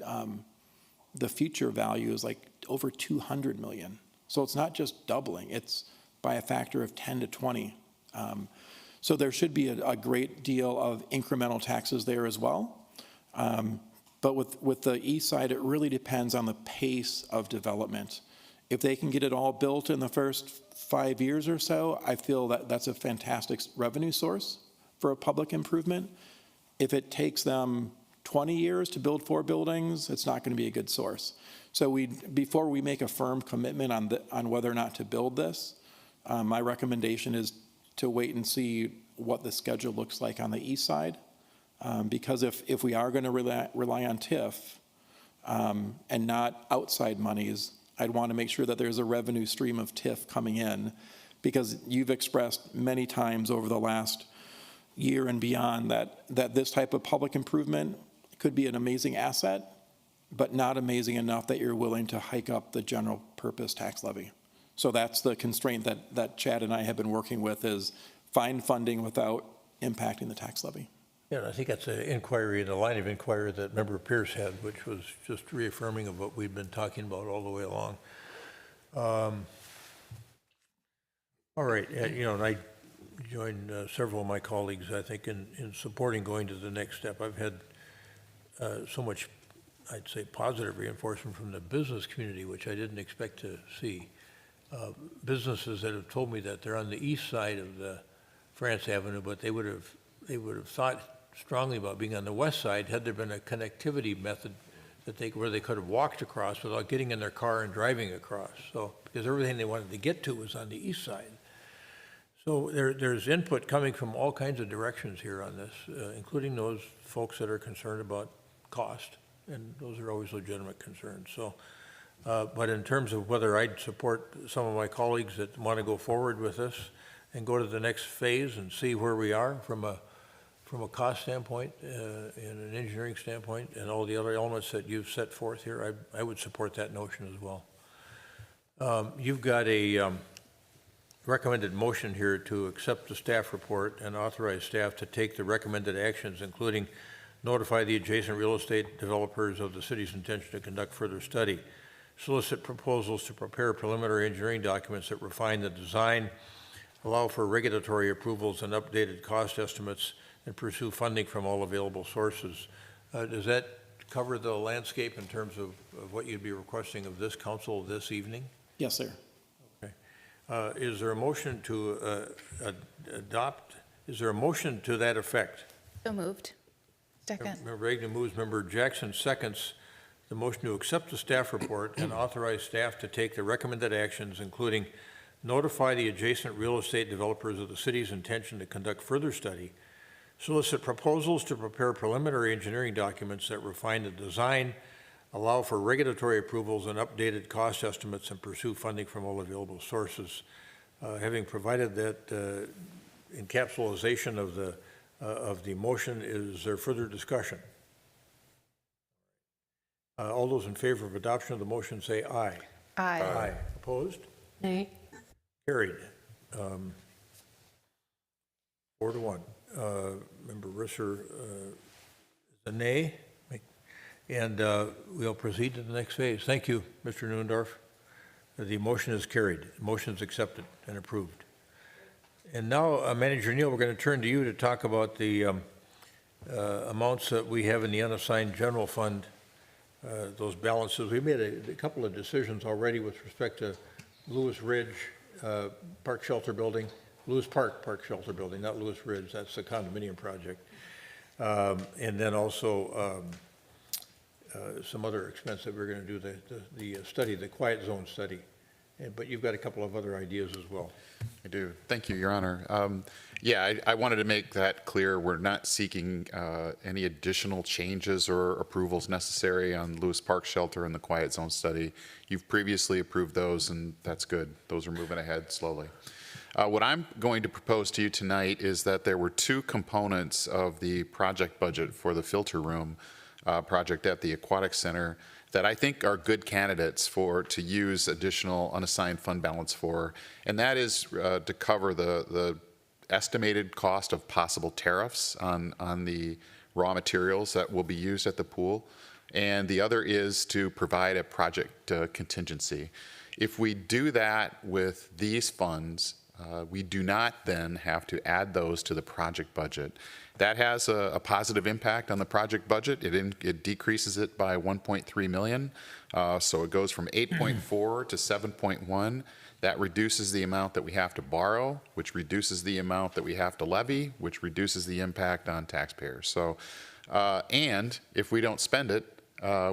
future value is like over 200 million. So it's not just doubling, it's by a factor of 10 to 20. So there should be a great deal of incremental taxes there as well. But with the east side, it really depends on the pace of development. If they can get it all built in the first 5 years or so, I feel that that's a fantastic revenue source for a public improvement. If it takes them 20 years to build 4 buildings, it's not going to be a good source. So before we make a firm commitment on whether or not to build this, my recommendation is to wait and see what the schedule looks like on the east side. Because if we are going to rely on TIF and not outside monies, I'd want to make sure that there's a revenue stream of TIF coming in, because you've expressed many times over the last year and beyond that this type of public improvement could be an amazing asset, but not amazing enough that you're willing to hike up the general purpose tax levy. So that's the constraint that Chad and I have been working with, is find funding without impacting the tax levy. Yeah, and I think that's an inquiry, the line of inquiry that Member Pierce had, which was just reaffirming of what we've been talking about all the way along. All right, and I joined several of my colleagues, I think, in supporting going to the next step. I've had so much, I'd say, positive reinforcement from the business community, which I didn't expect to see. Businesses that have told me that they're on the east side of the France Avenue, but they would have thought strongly about being on the west side had there been a connectivity method where they could have walked across without getting in their car and driving across. So, because everything they wanted to get to was on the east side. So there's input coming from all kinds of directions here on this, including those folks that are concerned about cost, and those are always legitimate concerns. So, but in terms of whether I'd support some of my colleagues that want to go forward with this and go to the next phase and see where we are from a cost standpoint and an engineering standpoint and all the other elements that you've set forth here, I would support that notion as well. You've got a recommended motion here to accept the staff report and authorize staff to take the recommended actions, including notify the adjacent real estate developers of the city's intention to conduct further study, solicit proposals to prepare preliminary engineering documents that refine the design, allow for regulatory approvals and updated cost estimates, and pursue funding from all available sources. Does that cover the landscape in terms of what you'd be requesting of this council this evening? Yes, sir. Okay. Is there a motion to adopt? Is there a motion to that effect? So moved. Second. Member Edina moves, Member Jackson seconds the motion to accept the staff report and authorize staff to take the recommended actions, including notify the adjacent real estate developers of the city's intention to conduct further study, solicit proposals to prepare preliminary engineering documents that refine the design, allow for regulatory approvals and updated cost estimates, and pursue funding from all available sources. Having provided that encapsulation of the motion, is there further discussion? All those in favor of adoption of the motion say aye. Aye. Aye. Opposed? Nay. Carried. 4-1. Member Risser is a nay, and we'll proceed to the next phase. Thank you, Mr. Neuendorf. The motion is carried. The motion is accepted and approved. And now, Manager Neal, we're going to turn to you to talk about the amounts that we have in the unassigned general fund, those balances. We made a couple of decisions already with respect to Lewis Ridge Park Shelter Building, Lewis Park Shelter Building, not Lewis Ridge, that's the condominium project. And then also some other expense that we're going to do, the study, the quiet zone study. But you've got a couple of other ideas as well. I do. Thank you, Your Honor. Yeah, I wanted to make that clear. We're not seeking any additional changes or approvals necessary on Lewis Park Shelter and the quiet zone study. You've previously approved those, and that's good. Those are moving ahead slowly. What I'm going to propose to you tonight is that there were two components of the project budget for the filter room project at the Aquatic Center that I think are good candidates to use additional unassigned fund balance for, and that is to cover the estimated cost of possible tariffs on the raw materials that will be used at the pool, and the other is to provide a project contingency. If we do that with these funds, we do not then have to add those to the project budget. That has a positive impact on the project budget. It decreases it by 1.3 million. So it goes from 8.4 to 7.1. That reduces the amount that we have to borrow, which reduces the amount that we have to levy, which reduces the impact on taxpayers. So And if we don't spend it,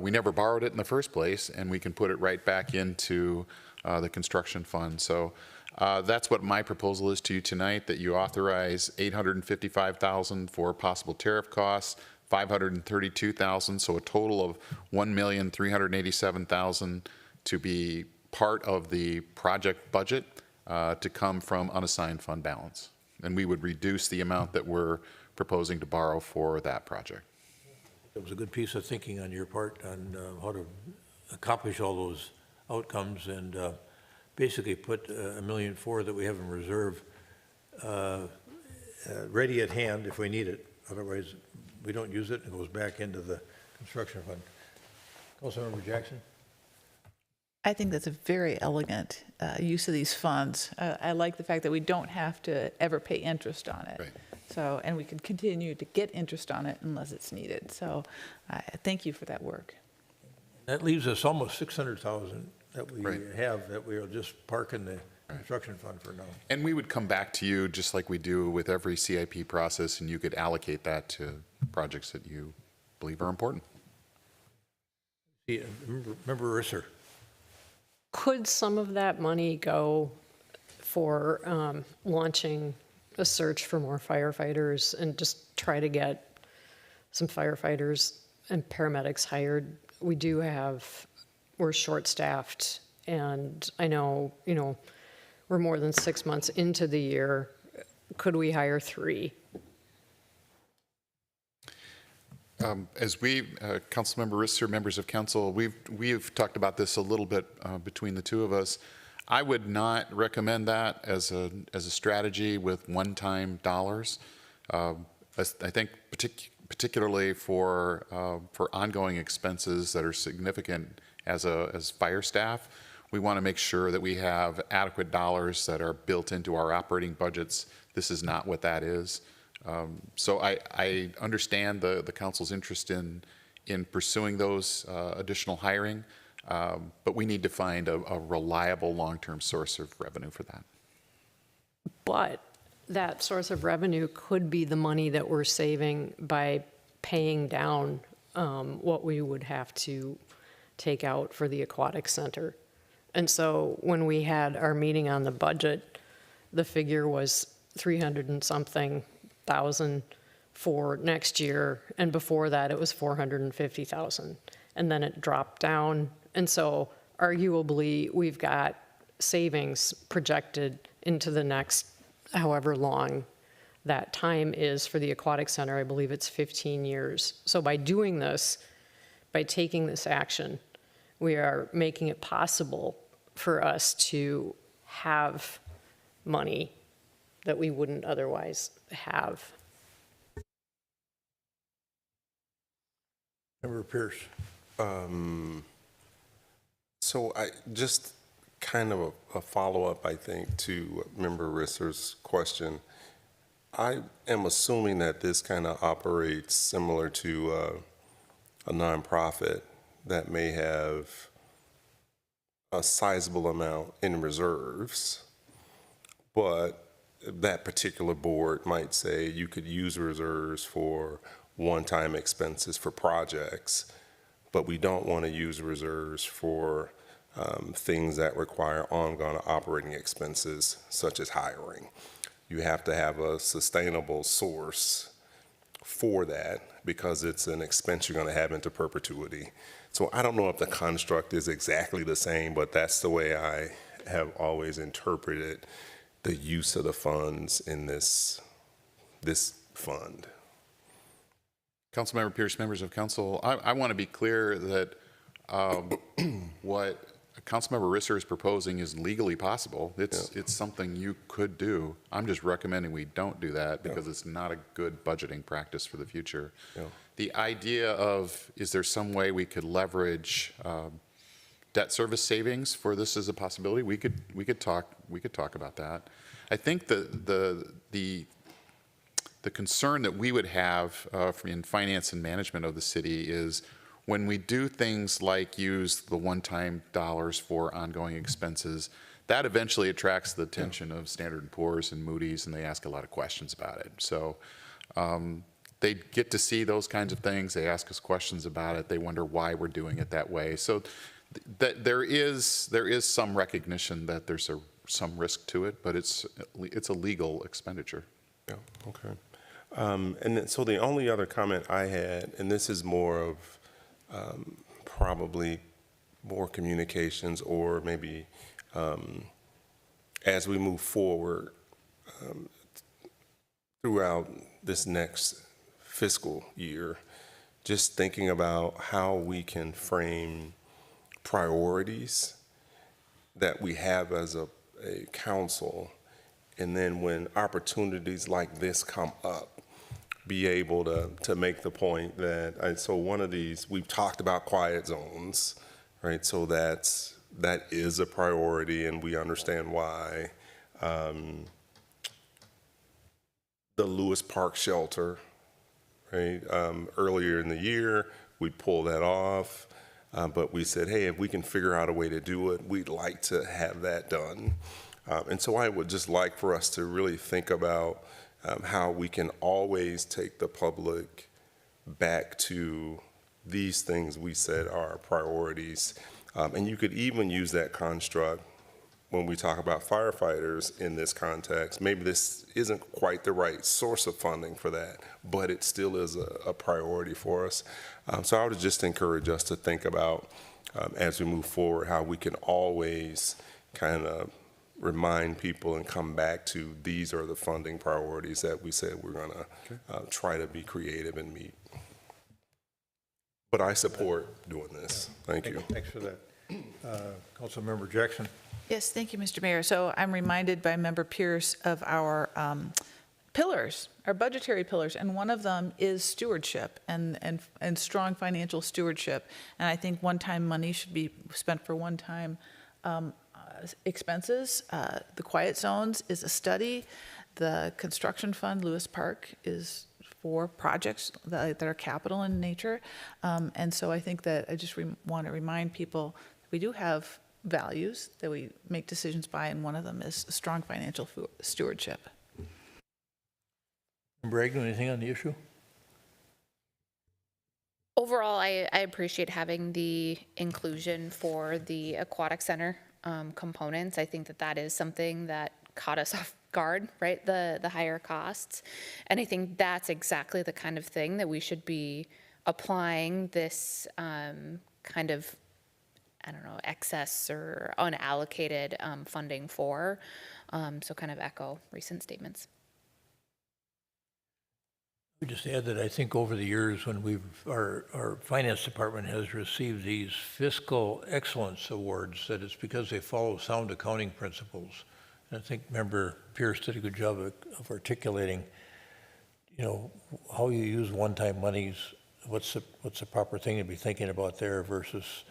we never borrowed it in the first place, and we can put it right back into the construction fund. So that's what my proposal is to you tonight, that you authorize $855,000 for possible tariff costs, $532,000, so a total of $1,387,000 to be part of the project budget to come from unassigned fund balance. And we would reduce the amount that we're proposing to borrow for that project. It was a good piece of thinking on your part on how to accomplish all those outcomes and basically put $1.4 million that we have in reserve ready at hand if we need it. Otherwise, we don't use it, and it goes back into the construction fund. Councilmember Jackson? I think that's a very elegant use of these funds. I like the fact that we don't have to ever pay interest on it. Right. So, and we can continue to get interest on it unless it's needed. So, thank you for that work. That leaves us almost $600,000 that we Right. have that we'll just park in the construction fund for now. And we would come back to you, just like we do with every CIP process, and you could allocate that to projects that you believe are important. See, Member Risser. Could some of that money go for launching a search for more firefighters and just try to get some firefighters and paramedics hired? We do have, we're short-staffed, and I know, we're more than 6 months into the year. Could we hire 3? As we, Councilmember Risser, members of council, we've talked about this a little bit between the two of us. I would not recommend that as a strategy with one-time dollars. I think particularly for ongoing expenses that are significant as fire staff, we want to make sure that we have adequate dollars that are built into our operating budgets. This is not what that is. So I understand the council's interest in pursuing those additional hiring, but we need to find a reliable long-term source of revenue for that. But that source of revenue could be the money that we're saving by paying down what we would have to take out for the aquatic center. And so when we had our meeting on the budget, the figure was 300 and something thousand for next year, and before that it was 450,000, and then it dropped down. And so arguably we've got savings projected into the next however long that time is for the aquatic center. I believe it's 15 years. So by doing this, by taking this action, we are making it possible for us to have money that we wouldn't otherwise have. Member Pierce. So I just kind of a follow-up, I think, to Member Risser's question. I am assuming that this kind of operates similar to a nonprofit that may have a sizable amount in reserves, but that particular board might say you could use reserves for one-time expenses for projects, but we don't want to use reserves for things that require ongoing operating expenses, such as hiring. You have to have a sustainable source for that because it's an expense you're going to have into perpetuity. So I don't know if the construct is exactly the same, but that's the way I have always interpreted the use of the funds in this fund. Councilmember Pierce, members of council, I want to be clear that what Councilmember Risser is proposing is legally possible. It's something you could do. I'm just recommending we don't do that because it's not a good budgeting practice for the future. The idea of, is there some way we could leverage debt service savings for this as a possibility? We could talk about that. I think the concern that we would have in finance and management of the city is when we do things like use the one-time dollars for ongoing expenses, that eventually attracts the attention of Standard & Poor's and Moody's, and they ask a lot of questions about it. So they get to see those kinds of things. They ask us questions about it. They wonder why we're doing it that way. So that there is some recognition that there's some risk to it, but it's a legal expenditure. Yeah, okay. And then, so the only other comment I had, and this is more of probably more communications or maybe as we move forward throughout this next fiscal year, just thinking about how we can frame priorities that we have as a council, and then when opportunities like this come up, be able to make the point that, so one of these, we've talked about quiet zones, right? So that is a priority, and we understand why. The Lewis Park shelter, right? Earlier in the year, we pulled that off, but we said, hey, if we can figure out a way to do it, we'd like to have that done. And so I would just like for us to really think about how we can always take the public back to these things we said are priorities. And you could even use that construct when we talk about firefighters in this context. Maybe this isn't quite the right source of funding for that, but it still is a priority for us. So I would just encourage us to think about, as we move forward, how we can always kind of remind people and come back to these are the funding priorities that we said we're going to try to be creative and meet. But I support doing this. Thank you. Thanks for that. Councilmember Jackson. Yes, thank you, Mr. Mayor. So I'm reminded by Member Pierce of our pillars, our budgetary pillars, and one of them is stewardship and strong financial stewardship. And I think one-time money should be spent for one-time expenses. The quiet zones is a study. The construction fund, Lewis Park, is for projects that are capital in nature. And so I think that I just want to remind people that we do have values that we make decisions by, and one of them is strong financial stewardship. Member Agnew, anything on the issue? Overall, I appreciate having the inclusion for the aquatic center components. I think that is something that caught us off guard, right? The higher costs. And I think that's exactly the kind of thing that we should be applying this kind of, I don't know, excess or unallocated funding for. So kind of echo recent statements. I would just add that I think over the years when our finance department has received these fiscal excellence awards, that it's because they follow sound accounting principles. And I think Member Pierce did a good job of articulating, how you use one-time monies, what's the proper thing to be thinking about there versus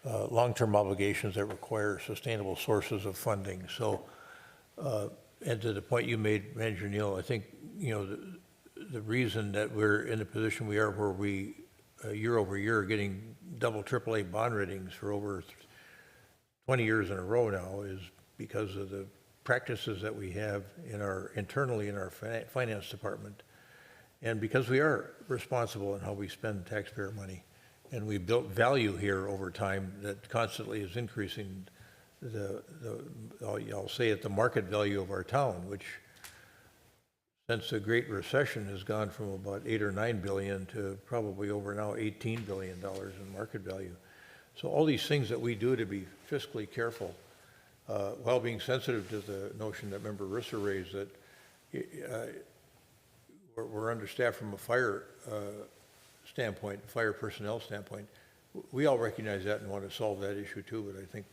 long-term obligations that require sustainable sources of funding. So, and to the point you made, Manager Neal, I think, the reason that we're in the position we are where we, year over year, are getting double AAA bond ratings for over 20 years in a row now is because of the practices that we have internally in our finance department. And because we are responsible in how we spend taxpayer money. And we built value here over time that constantly is increasing I'll say it, the market value of our town, which since the Great Recession has gone from about $8 or $9 billion to probably over now $18 billion in market value. So all these things that we do to be fiscally careful, while being sensitive to the notion that Member Risser raised that we're understaffed from a fire standpoint, fire personnel standpoint. We all recognize that and want to solve that issue too, but I think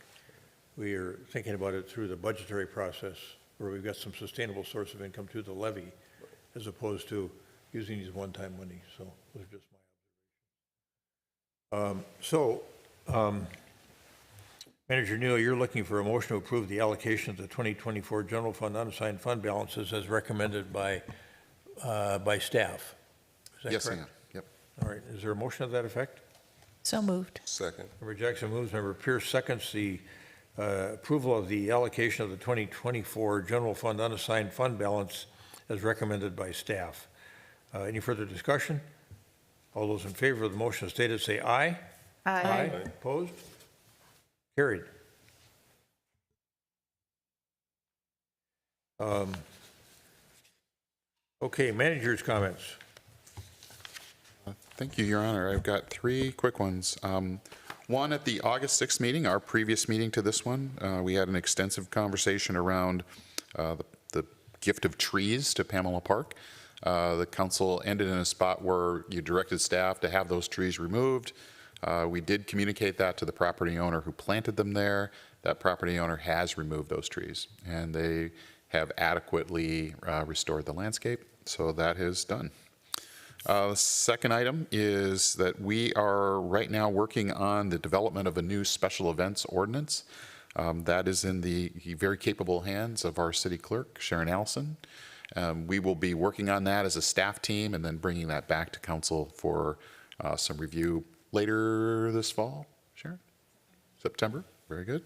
we are thinking about it through the budgetary process where we've got some sustainable source of income through the levy as opposed to using these one-time money. So those are just my observations. Manager Neal, you're looking for a motion to approve the allocation of the 2024 general fund unassigned fund balances as recommended by staff. Is that yes, correct? I am. Yep. All right. Is there a motion of that effect? So moved. Second. Member Jackson moves. Member Pierce seconds the approval of the allocation of the 2024 general fund unassigned fund balance as recommended by staff. Any further discussion? All those in favor of the motion as stated, say aye. Aye. Opposed? Carried. Okay, manager's comments. Thank you, Your Honor. I've got three quick ones. One, at the August 6th meeting, our previous meeting to this one, we had an extensive conversation around the gift of trees to Pamela Park. The council ended in a spot where you directed staff to have those trees removed. We did communicate that to the property owner who planted them there. That property owner has removed those trees, and they have adequately restored the landscape, so that is done. The second item is that we are right now working on the development of a new special events ordinance. That is in the very capable hands of our city clerk, Sharon Allison. We will be working on that as a staff team and then bringing that back to council for some review later this fall. Sharon? September? Very good.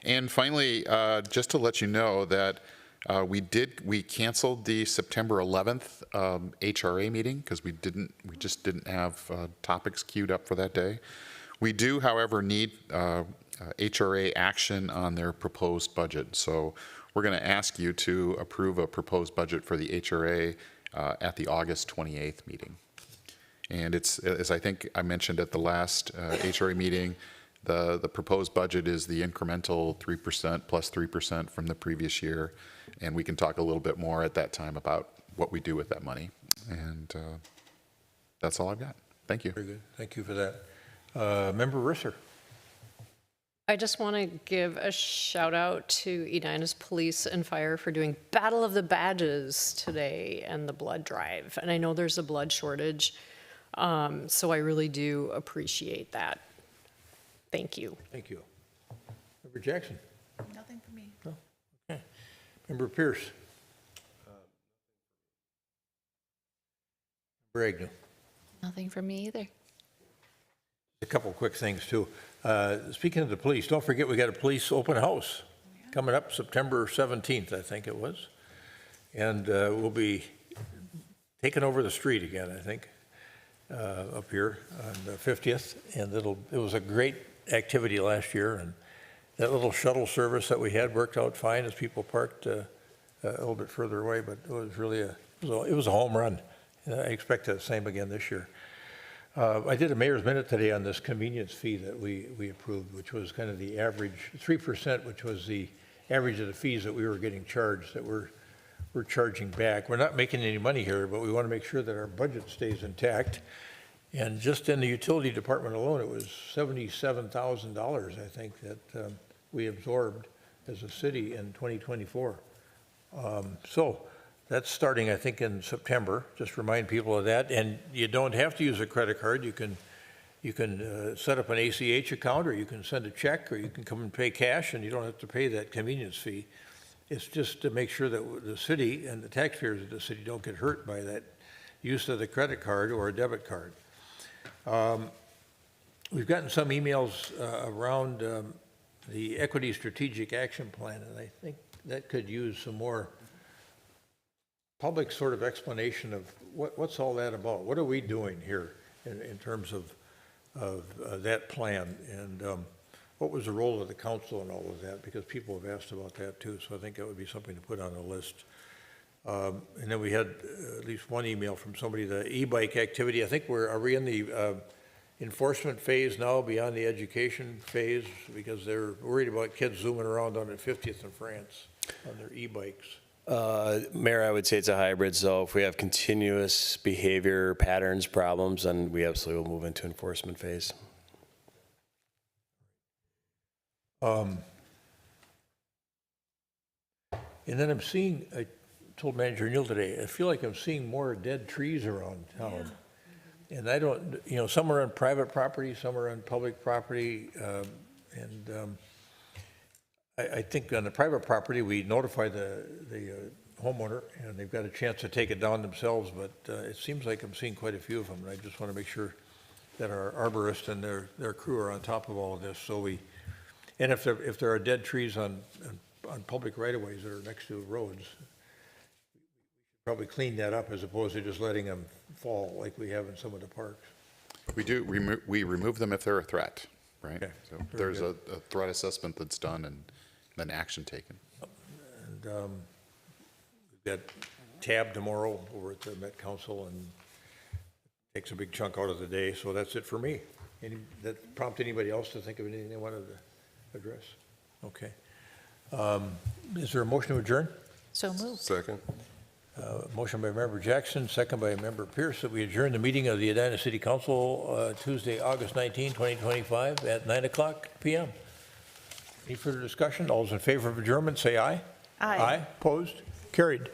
And finally, just to let you know that we canceled the September 11th HRA meeting because we just didn't have topics queued up for that day. We do, however, need HRA action on their proposed budget. So we're going to ask you to approve a proposed budget for the HRA at the August 28th meeting. And it's, as I think I mentioned at the last HRA meeting, the proposed budget is the incremental 3% plus 3% from the previous year. And we can talk a little bit more at that time about what we do with that money. And that's all I've got. Thank you. Very good. Thank you for that. Member Risser. I just want to give a shout out to Edina's police and fire for doing Battle of the Badges today and the blood drive. And I know there's a blood shortage, so I really do appreciate that. Thank you. Thank you. Member Jackson. Nothing for me. No? Okay. Member Pierce. Member Agnew. Nothing from me either. A couple quick things too. Speaking of the police, don't forget we got a police open house coming up September 17th, I think it was. And we'll be taking over the street again, I think, up here on the 50th. And it was a great activity last year. And that little shuttle service that we had worked out fine as people parked a little bit further away, but it was really it was a home run. I expect the same again this year. I did a mayor's minute today on this convenience fee that we approved, which was kind of the average 3%, which was the average of the fees that we were getting charged that we're charging back. We're not making any money here, but we want to make sure that our budget stays intact. And just in the utility department alone, it was $77,000, I think, that we absorbed as a city in 2024. So that's starting, I think, in September. Just remind people of that. And you don't have to use a credit card. You can set up an ACH account, or you can send a check, or you can come and pay cash, and you don't have to pay that convenience fee. It's just to make sure that the city and the taxpayers of the city don't get hurt by that use of the credit card or a debit card. We've gotten some emails around the Equity Strategic Action Plan, and I think that could use some more public sort of explanation of what's all that about? What are we doing here in terms of that plan? And what was the role of the council and all of that? Because people have asked about that too, so I think that would be something to put on the list. And then we had at least one email from somebody, the e-bike activity. I think are we in the enforcement phase now, beyond the education phase? Because they're worried about kids zooming around on the 50th in France on their e-bikes. Mayor, I would say it's a hybrid. So if we have continuous behavior patterns, problems, then we absolutely will move into enforcement phase. And then I'm seeing, I told Manager Neal today, I feel like I'm seeing more dead trees around town. Yeah. And I don't, some are on private property, some are on public property. I think on the private property, we notify the homeowner, and they've got a chance to take it down themselves, but it seems like I'm seeing quite a few of them, and I just want to make sure that our arborists and their crew are on top of all of this. And if there are dead trees on public right-of-ways that are next to roads, Probably clean that up as opposed to just letting them fall like we have in some of the parks. We remove them if they're a threat, right? Okay. So Very there's a threat assessment that's done and then action taken. And we've got tab tomorrow over at the Met Council and takes a big chunk out of the day, so that's it for me. That prompt anybody else to think of anything they wanted to address? Okay. Is there a motion to adjourn? So moved. Second. Motion by Member Jackson, second by Member Pierce, that we adjourn the meeting of the Edina City Council Tuesday, August 19, 2025 at 9:00 p.m. Any further discussion? All those in favor of adjournment, say aye. Aye. Opposed? Carried.